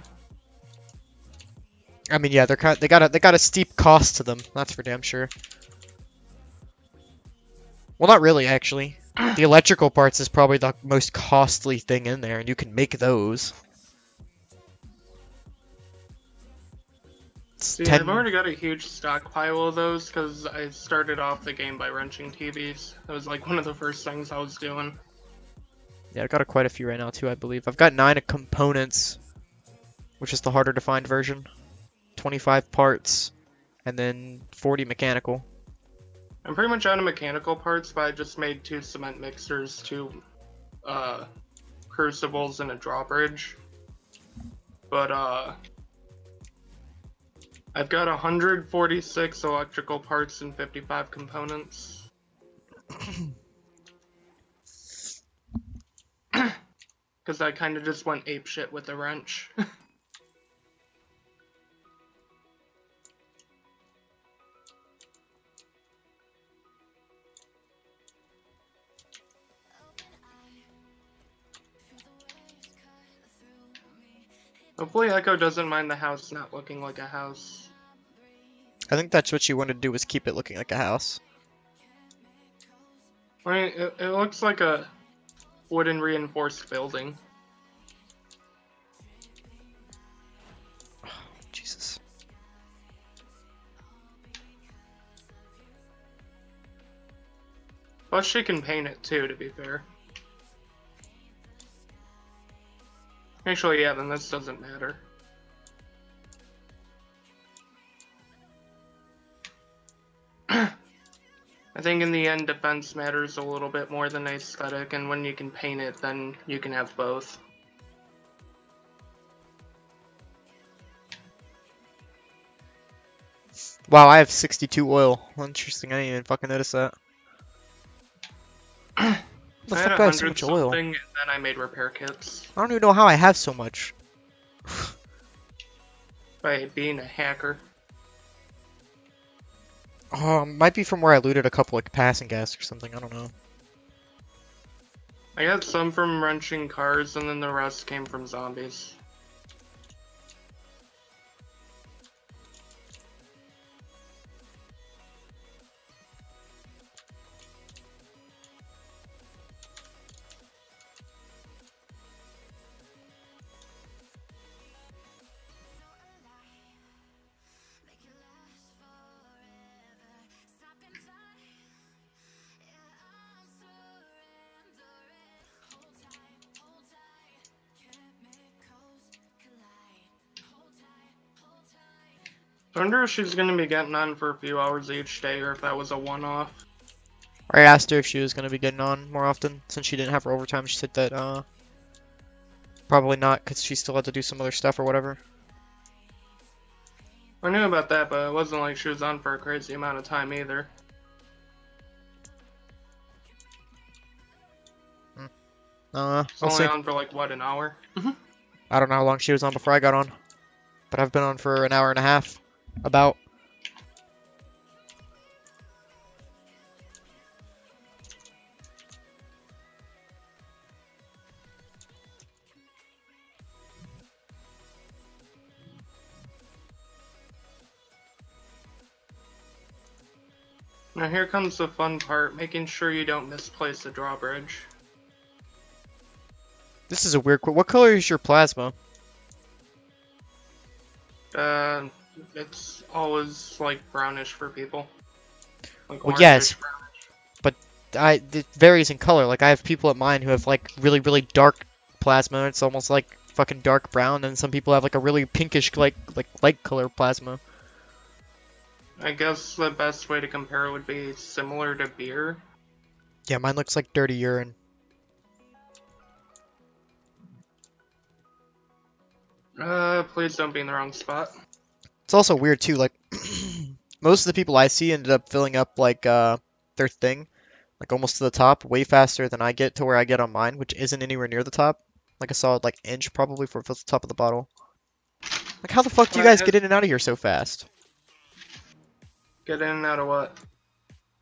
I mean, yeah, they got a steep cost to them. That's for damn sure. Well, not really, actually. The electrical parts is probably the most costly thing in there, and you can make those. See, I've already got a huge stockpile of those because I started off the game by wrenching TVs. That was like one of the first things I was doing. Yeah, I've got quite a few right now too, I believe. I've got 9 components, which is the harder to find version. 25 parts, and then 40 mechanical. I'm pretty much out of mechanical parts, but I just made 2 cement mixers, 2 crucibles, and a drawbridge. But I've got 146 electrical parts and 55 components. Because I kind of just went apeshit with the wrench. Hopefully Echo doesn't mind the house not looking like a house. I think that's what you want to do, is keep it looking like a house. I mean, it looks like a wooden reinforced building. Oh, Jesus. Plus she can paint it too, to be fair. Actually, yeah, then this doesn't matter. I think in the end, defense matters a little bit more than aesthetic, and when you can paint it, then you can have both. Wow, I have 62 oil. Interesting, I didn't even fucking notice that. How the I had fuck do I have so 100 much oil? something, and then I made repair kits I don't even know how I have so much. by being a hacker. Might be from where I looted a couple of passing gas or something, I don't know. I got some from wrenching cars, and then the rest came from zombies. I wonder if she's gonna be getting on for a few hours each day, or if that was a one-off. I asked her if she was going to be getting on more often, since she didn't have her overtime. She said that, probably not, because she still had to do some other stuff or whatever. I knew about that, but it wasn't like she was on for a crazy amount of time either. We'll Only see. on for like, what, an hour? I don't know how long she was on before I got on, but I've been on for an hour and a half, about. Now here comes the fun part, making sure you don't misplace the drawbridge. This is a weird What color is your plasma? It's always like brownish for people. Like Well, orangish yes. brown. It varies in color. Like, I have people at mine who have, like, really, really dark plasma. It's almost like fucking dark brown, and some people have, like, a really pinkish, like light color plasma. I guess the best way to compare would be similar to beer. Yeah, mine looks like dirty urine. Please don't be in the wrong spot. It's also weird, too, like, most of the people I see ended up filling up, like, their thing, like, almost to the top, way faster than I get to where I get on mine, which isn't anywhere near the top. Like, a solid, like, inch, probably, for the top of the bottle. Like, how the fuck do you guys get in and out of here so fast? Get in and out of what?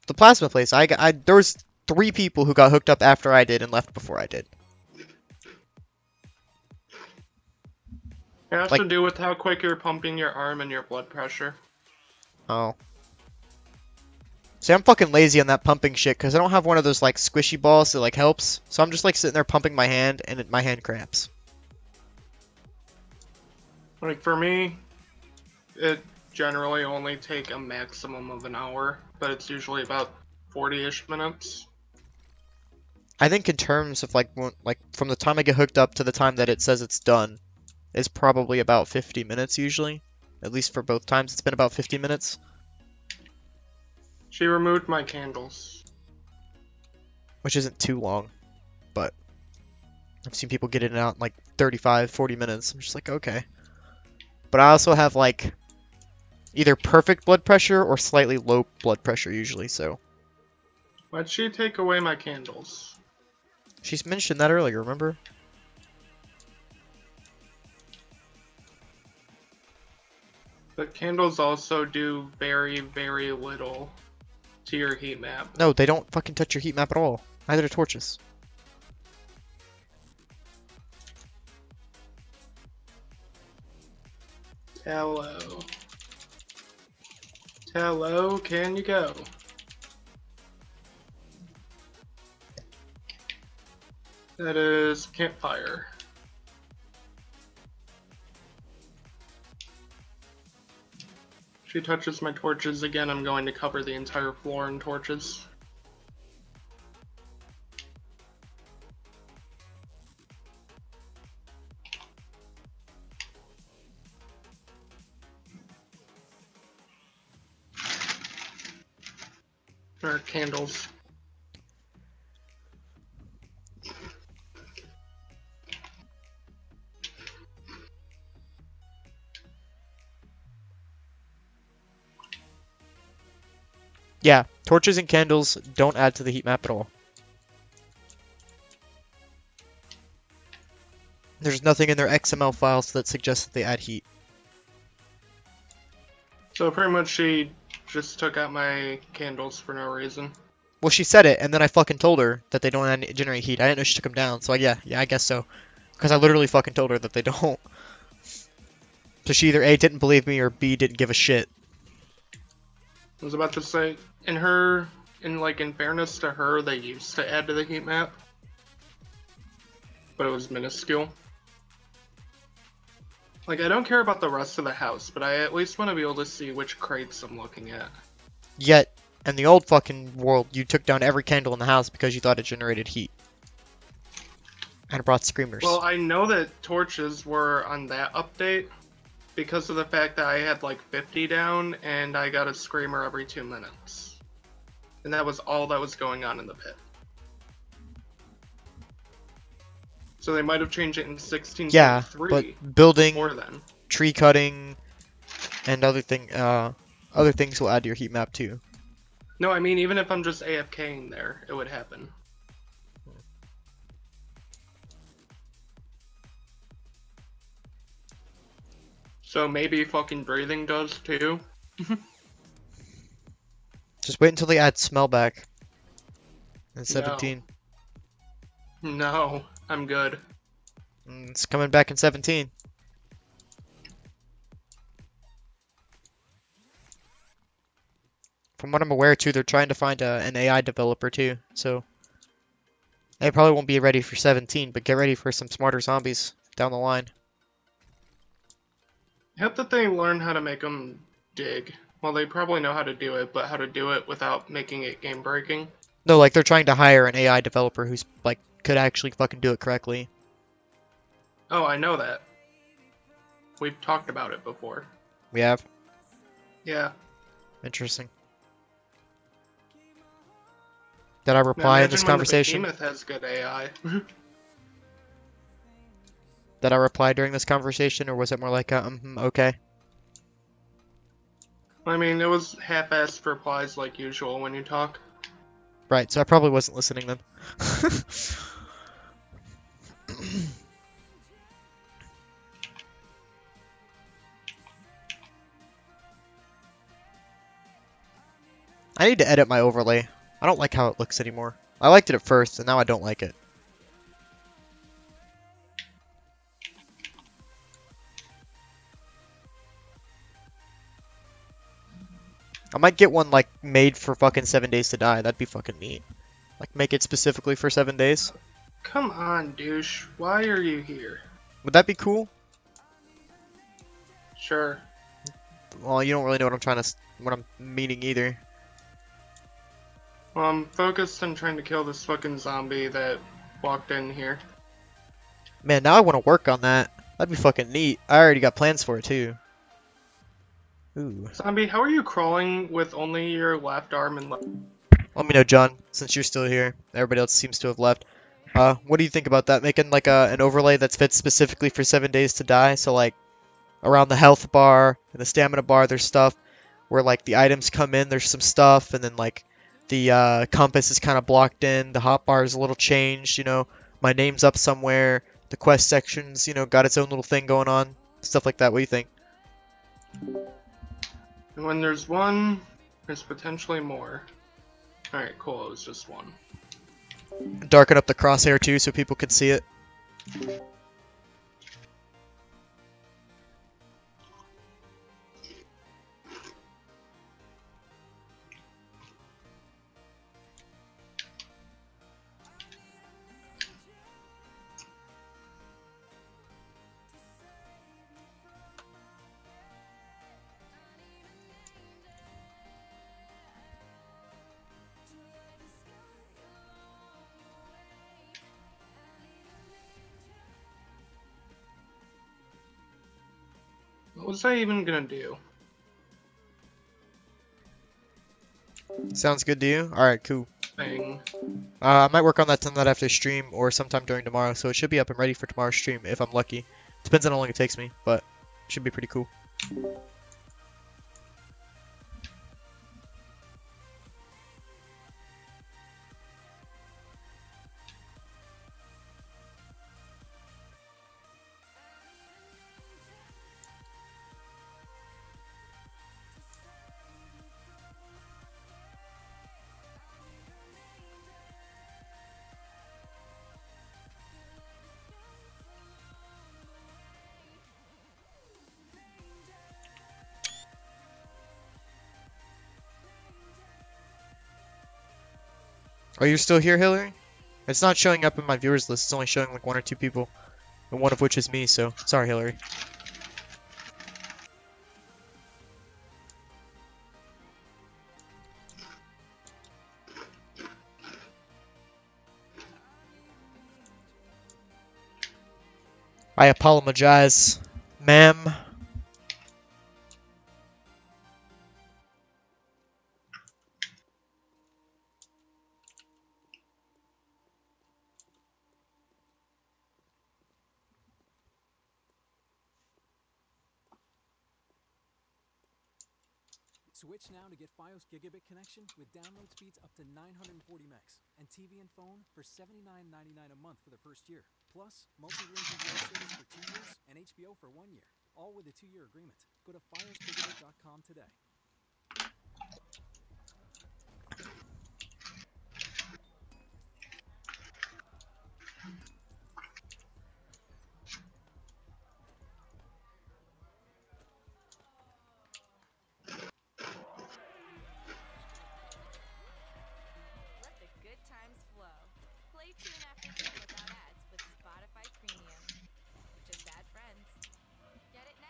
The plasma place, there was 3 people who got hooked up after I did and left before I did. It has Like- to do with how quick you're pumping your arm and your blood pressure. Oh. See, I'm fucking lazy on that pumping shit, because I don't have one of those, like, squishy balls that, like, helps. So I'm just, like, sitting there pumping my hand, and my hand cramps. Like, for me, it generally only take a maximum of an hour, but it's usually about 40-ish minutes. I think in terms of, like, from the time I get hooked up to the time that it says it's done, is probably about 50 minutes, usually. At least for both times, it's been about 50 minutes. She removed my candles. Which isn't too long, but I've seen people get in and out in, like, 35, 40 minutes. I'm just like, okay. But I also have, like, either perfect blood pressure or slightly low blood pressure, usually, so. Why'd she take away my candles? She's mentioned that earlier, remember? But candles also do very, very little to your heat map. No, they don't fucking touch your heat map at all. Neither do torches. Hello. Hello, can you go? That is campfire. She touches my torches again, I'm going to cover the entire floor in torches. Or candles. Yeah, torches and candles don't add to the heat map at all. There's nothing in their XML files that suggests that they add heat. So pretty much she just took out my candles for no reason. Well, she said it, and then I fucking told her that they don't generate heat. I didn't know she took them down, so yeah, I guess so. Because I literally fucking told her that they don't. So she either A, didn't believe me, or B, didn't give a shit. I was about to say, in fairness to her, they used to add to the heat map. But it was minuscule. Like, I don't care about the rest of the house, but I at least want to be able to see which crates I'm looking at. Yet, in the old fucking world, you took down every candle in the house because you thought it generated heat. And it brought screamers. Well, I know that torches were on that update because of the fact that I had like 50 down and I got a screamer every 2 minutes. And that was all that was going on in the pit. So they might have changed it in 16.3. Yeah, but building, before then. tree cutting, and other things will add to your heat map too. No, I mean, even if I'm just AFKing there, it would happen. So maybe fucking breathing does too? Just wait until they add smell back. In 17. No, I'm good. It's coming back in 17. From what I'm aware too, they're trying to find an AI developer too, so they probably won't be ready for 17, but get ready for some smarter zombies down the line. I hope that they learn how to make them dig. Well, they probably know how to do it, but how to do it without making it game breaking. No, like they're trying to hire an AI developer who's like could actually fucking do it correctly. Oh, I know that. We've talked about it before. We have? Yeah. Interesting. Did I reply in this conversation? Behemoth has good AI. Did I reply during this conversation, or was it more like a, okay? I mean, it was half-assed replies like usual when you talk. Right, so I probably wasn't listening then. I need to edit my overlay. I don't like how it looks anymore. I liked it at first, and now I don't like it. I might get one, like, made for fucking 7 Days to Die. That'd be fucking neat. Like, make it specifically for 7 days. Come on, douche. Why are you here? Would that be cool? Sure. Well, you don't really know what I'm meaning either. Well, I'm focused on trying to kill this fucking zombie that walked in here. Man, now I want to work on that. That'd be fucking neat. I already got plans for it, too. Ooh. Zombie, how are you crawling with only your left arm and left? Let me know, John, since you're still here. Everybody else seems to have left. What do you think about that? Making, like, an overlay that's fit specifically for 7 Days to Die? So, like, around the health bar and the stamina bar, there's stuff where, like, the items come in, there's some stuff, and then, like, the compass is kind of blocked in, the hotbar is a little changed, you know, my name's up somewhere, the quest section's, you know, got its own little thing going on, stuff like that. What do you think? And when there's one, there's potentially more. Alright, cool, it was just one. Darken up the crosshair too so people can see it. What was I even gonna do? Sounds good to you? Alright, cool. thing. I might work on that tonight after stream or sometime during tomorrow, so it should be up and ready for tomorrow's stream if I'm lucky. Depends on how long it takes me, but it should be pretty cool. Are you still here, Hillary? It's not showing up in my viewers list. It's only showing like 1 or 2 people, and one of which is me, so sorry, Hillary. I apologize, ma'am. Switch now to get Fios gigabit connection with download speeds up to 940 megs and TV and phone for $79.99 a month for the first year. Plus, multi-room video service for 2 years and HBO for 1 year, all with a 2-year agreement. Go to fiosgigabit.com today. Let the good times flow. Play tune after tune without ads with Spotify Premium. Just add friends. Get it now.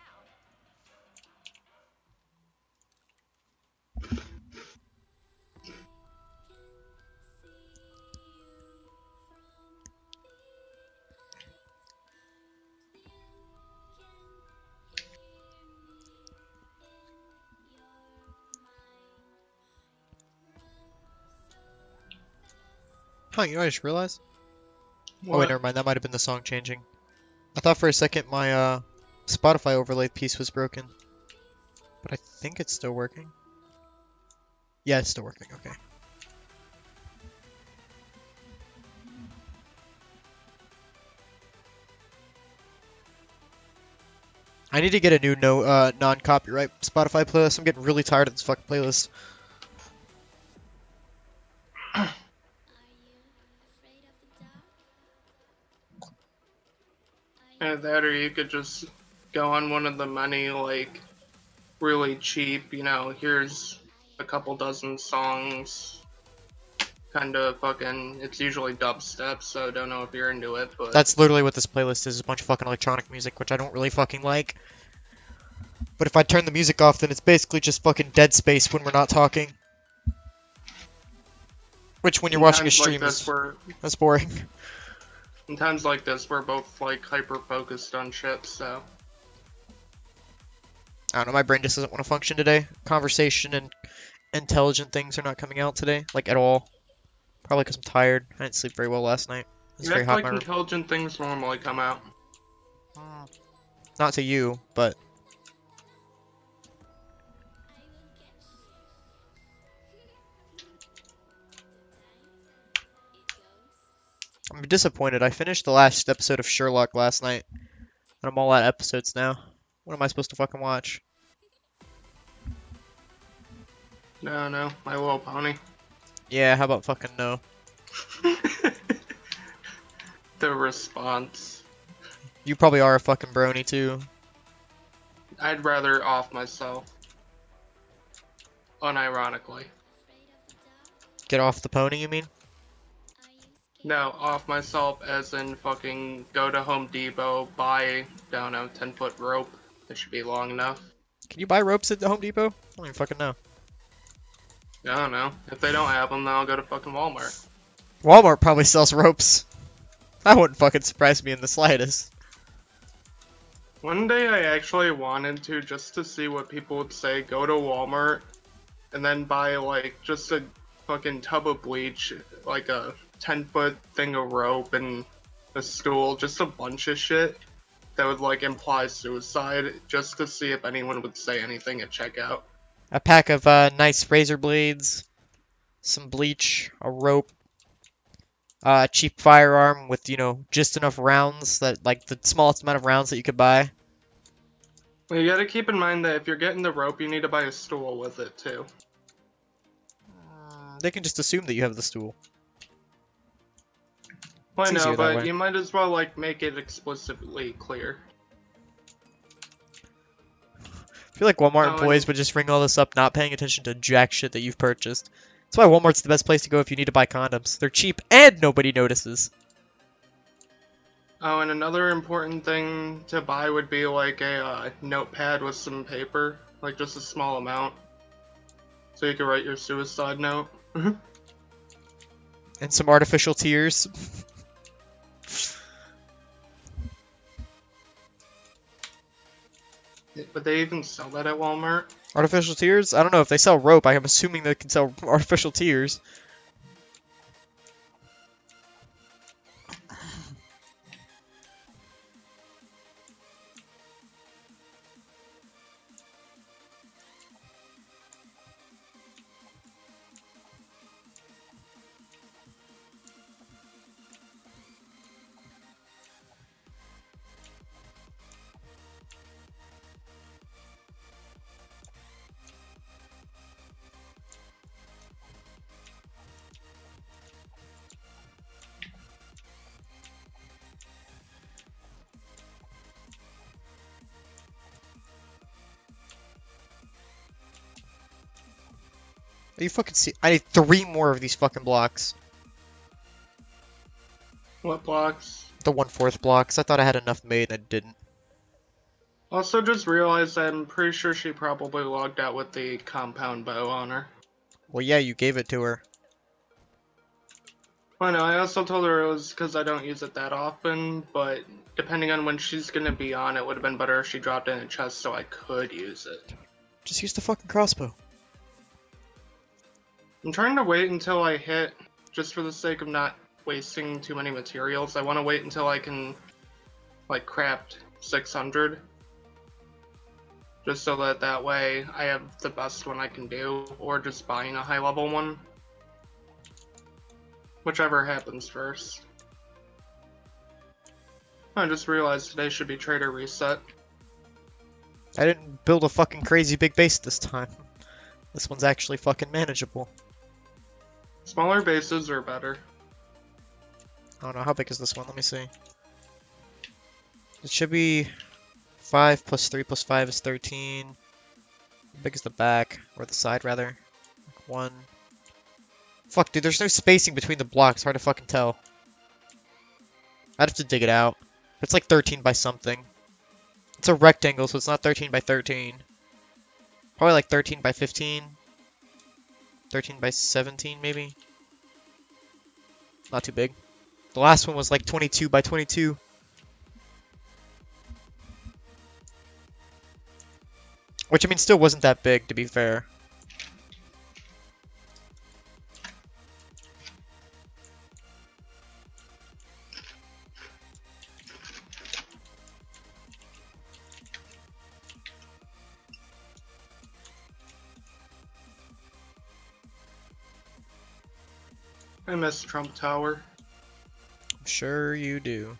Huh, you know what I just realized? What? Oh wait, never mind. That might have been the song changing. I thought for a second my Spotify overlay piece was broken, but I think it's still working. Yeah, it's still working. Okay. I need to get a new non-copyright Spotify playlist. I'm getting really tired of this fucking playlist. Yeah, that or you could just go on one of the many, like, really cheap, you know, here's a couple dozen songs. Kind of fucking, it's usually dubstep, so don't know if you're into it, but... That's literally what this playlist is, a bunch of fucking electronic music, which I don't really fucking like. But if I turn the music off, then it's basically just fucking dead space when we're not talking. Which, when you're watching a stream, that's boring. In times like this, we're both, like, hyper-focused on shit, so... I don't know, my brain just doesn't want to function today. Conversation and intelligent things are not coming out today, like, at all. Probably because I'm tired. I didn't sleep very well last night. It's You very act hot in like my room. intelligent things normally come out. Not to you, but... I'm disappointed. I finished the last episode of Sherlock last night, and I'm all out of episodes now. What am I supposed to fucking watch? No, My Little Pony. Yeah, how about fucking no? The response. You probably are a fucking brony too. I'd rather off myself. Unironically. Get off the pony, you mean? No, off myself as in fucking go to Home Depot, buy, I don't know, 10-foot rope. That should be long enough. Can you buy ropes at the Home Depot? I don't even fucking know. I don't know. If they don't have them, then I'll go to fucking Walmart. Walmart probably sells ropes. That wouldn't fucking surprise me in the slightest. One day I actually wanted to, just to see what people would say, go to Walmart and then buy like just a fucking tub of bleach, like a 10-foot thing of rope and a stool, just a bunch of shit that would like imply suicide, just to see if anyone would say anything at checkout. A pack of nice razor blades, some bleach, a rope, a cheap firearm with, you know, just enough rounds that, like, the smallest amount of rounds that you could buy. Well, you gotta keep in mind that if you're getting the rope, you need to buy a stool with it too. They can just assume that you have the stool. Well, I It's know, easier that but way. you might as well like make it explicitly clear. I feel like Walmart Oh, employees and would just ring all this up, not paying attention to jack shit that you've purchased. That's why Walmart's the best place to go if you need to buy condoms. They're cheap and nobody notices. oh, and another important thing to buy would be like a notepad with some paper, like just a small amount, so you can write your suicide note. And some artificial tears. Would they even sell that at Walmart? Artificial tears? I don't know if they sell rope. I'm assuming they can sell artificial tears. Are you fucking see? I need 3 more of these fucking blocks. What blocks? The 1/4 blocks. I thought I had enough made and I didn't. Also, just realized that I'm pretty sure she probably logged out with the compound bow on her. Well, yeah, you gave it to her. Well, no, I also told her it was because I don't use it that often, but depending on when she's gonna be on, it would have been better if she dropped in a chest so I could use it. Just use the fucking crossbow. I'm trying to wait until I hit, just for the sake of not wasting too many materials. I want to wait until I can, like, craft 600. Just so that way I have the best one I can do, or just buying a high level one. Whichever happens first. I just realized today should be trader reset. I didn't build a fucking crazy big base this time. This one's actually fucking manageable. Smaller bases are better. I don't know, how big is this one? Let me see. It should be 5 plus 3 plus 5 is 13. How big is the back? Or the side, rather? Like 1. Fuck, dude, there's no spacing between the blocks. Hard to fucking tell. I'd have to dig it out. It's like 13 by something. It's a rectangle, so it's not 13 by 13. Probably like 13 by 15. 13 by 17, maybe? Not too big. The last one was like 22 by 22. Which, I mean, still wasn't that big, to be fair. I miss Trump Tower. I'm sure you do.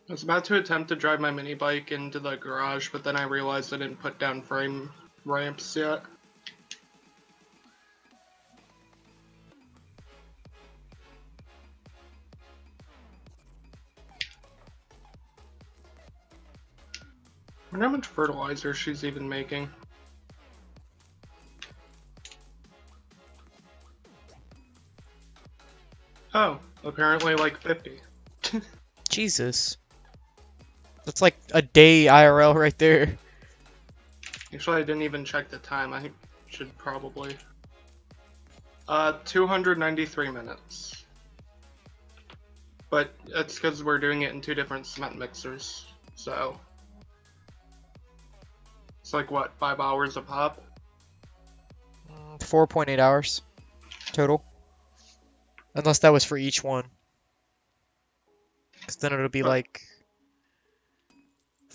I was about to attempt to drive my mini bike into the garage, but then I realized I didn't put down frame ramps yet. I wonder how much fertilizer she's even making. Oh, apparently like 50. Jesus. That's like a day IRL right there. Actually, I didn't even check the time. I should probably. 293 minutes. But that's because we're doing it in 2 different cement mixers. So. It's like what, 5 hours a pop? 4.8 hours total. Unless that was for each one. Because then it'll be Huh. like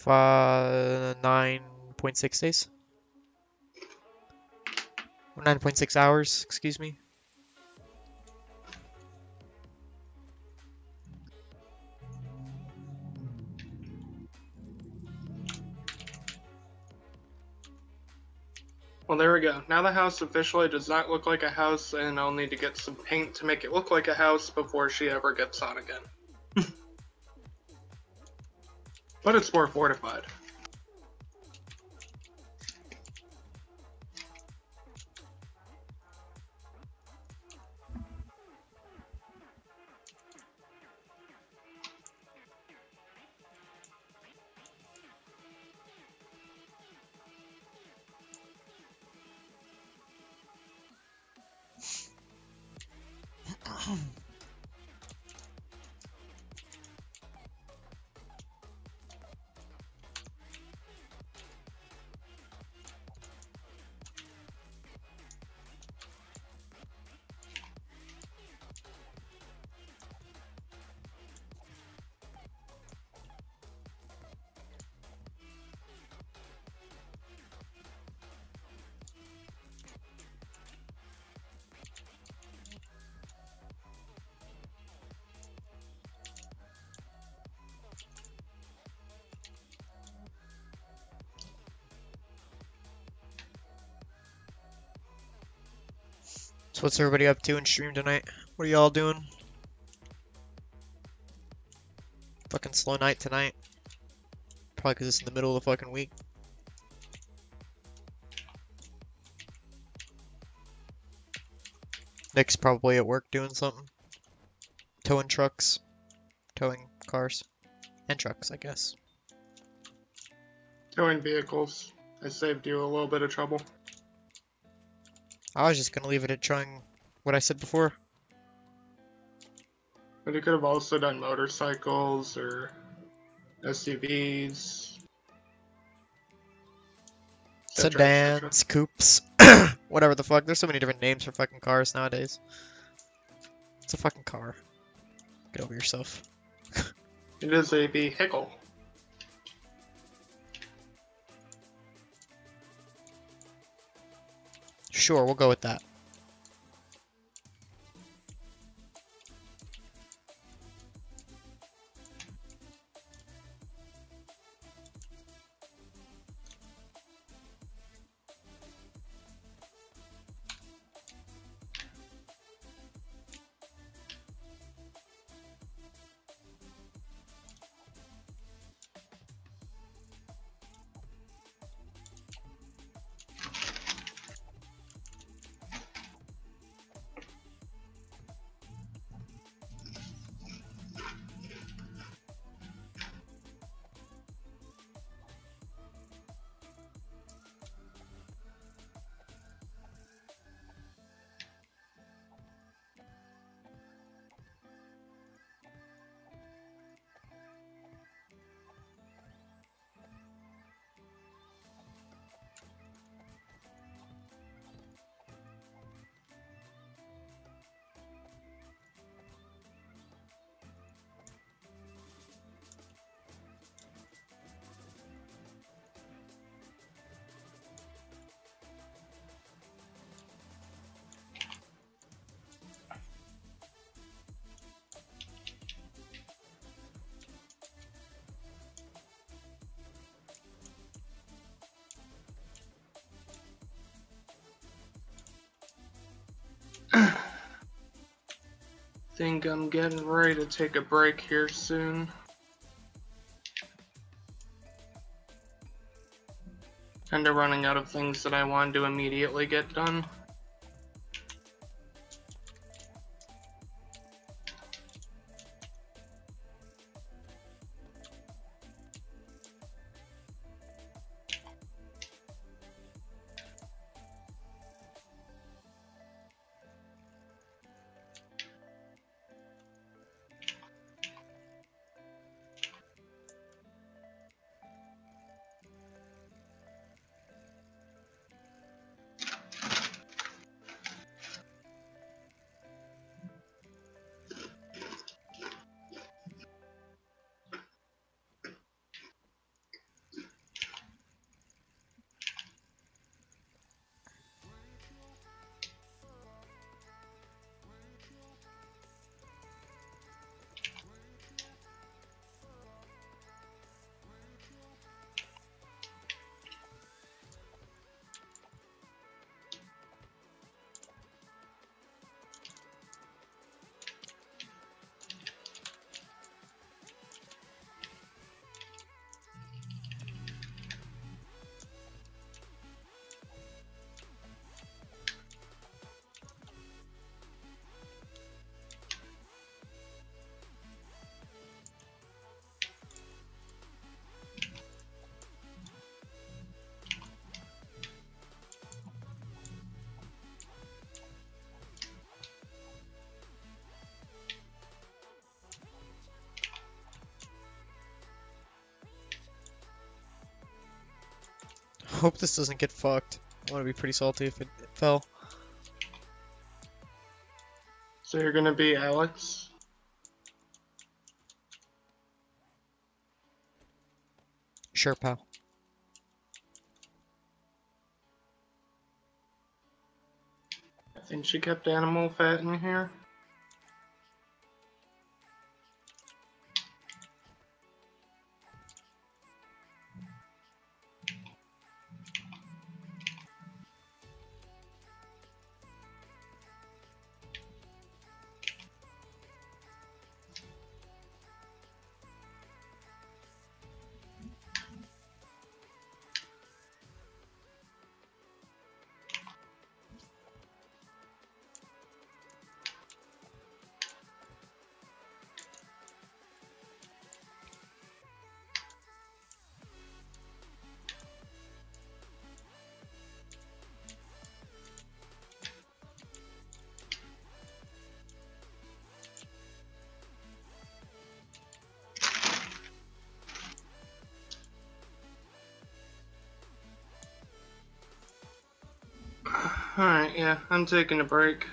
9.6 days. Or 9.6 hours, excuse me. Well, there we go. Now the house officially does not look like a house, and I'll need to get some paint to make it look like a house before she ever gets on again. But it's more fortified. So what's everybody up to in stream tonight? What are y'all doing? Fucking slow night tonight. Probably because it's in the middle of the fucking week. Nick's probably at work doing something. Towing trucks. Towing cars. And trucks, I guess. Towing vehicles. I saved you a little bit of trouble. I was just gonna leave it at trying what I said before. But you could have also done motorcycles or SUVs. etc., etc. Sedans, coupes, whatever the fuck. There's so many different names for fucking cars nowadays. It's a fucking car. Get over yourself. It is a vehicle. Sure, we'll go with that. Think I'm getting ready to take a break here soon. Kinda running out of things that I want to immediately get done. Hope this doesn't get fucked. I want to be pretty salty if it fell. So you're gonna be Alex? Sure, pal. I think she kept animal fat in here. Alright, yeah, I'm taking a break.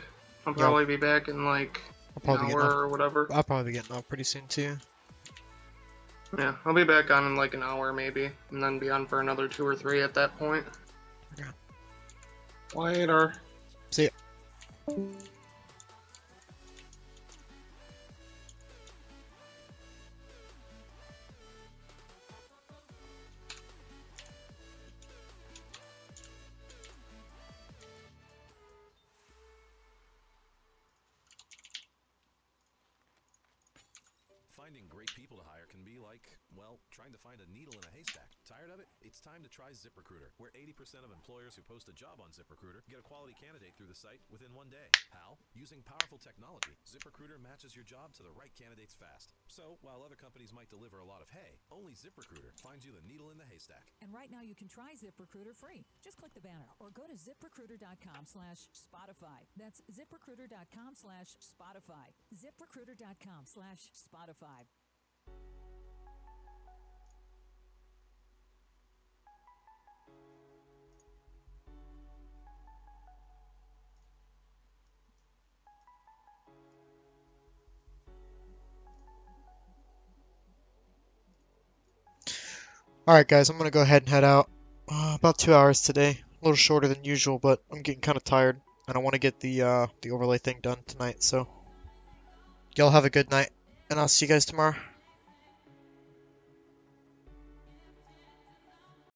I'll probably be back in like I'll an probably hour get off. or whatever. I'll probably be getting off pretty soon too. Yeah, I'll be back on in like an hour maybe, and then be on for another 2 or 3 at that point. Okay. Later. See ya. Finding great people to hire can be like, well, trying to find a needle in a haystack. Tired of it? It's time to try ZipRecruiter, where 80% of employers who post a job on ZipRecruiter get a quality candidate through the site within 1 day. How? Using powerful technology, ZipRecruiter matches your job to the right candidates fast. So, while other companies might deliver a lot of hay, only ZipRecruiter finds you the needle in the haystack. And right now you can try ZipRecruiter free. Just click the banner or go to ZipRecruiter.com/Spotify. That's ZipRecruiter.com/Spotify. ZipRecruiter.com/Spotify. Alright guys, I'm gonna go ahead and head out. About 2 hours today. A little shorter than usual, but I'm getting kind of tired. And I want to get the overlay thing done tonight, so... Y'all have a good night, and I'll see you guys tomorrow.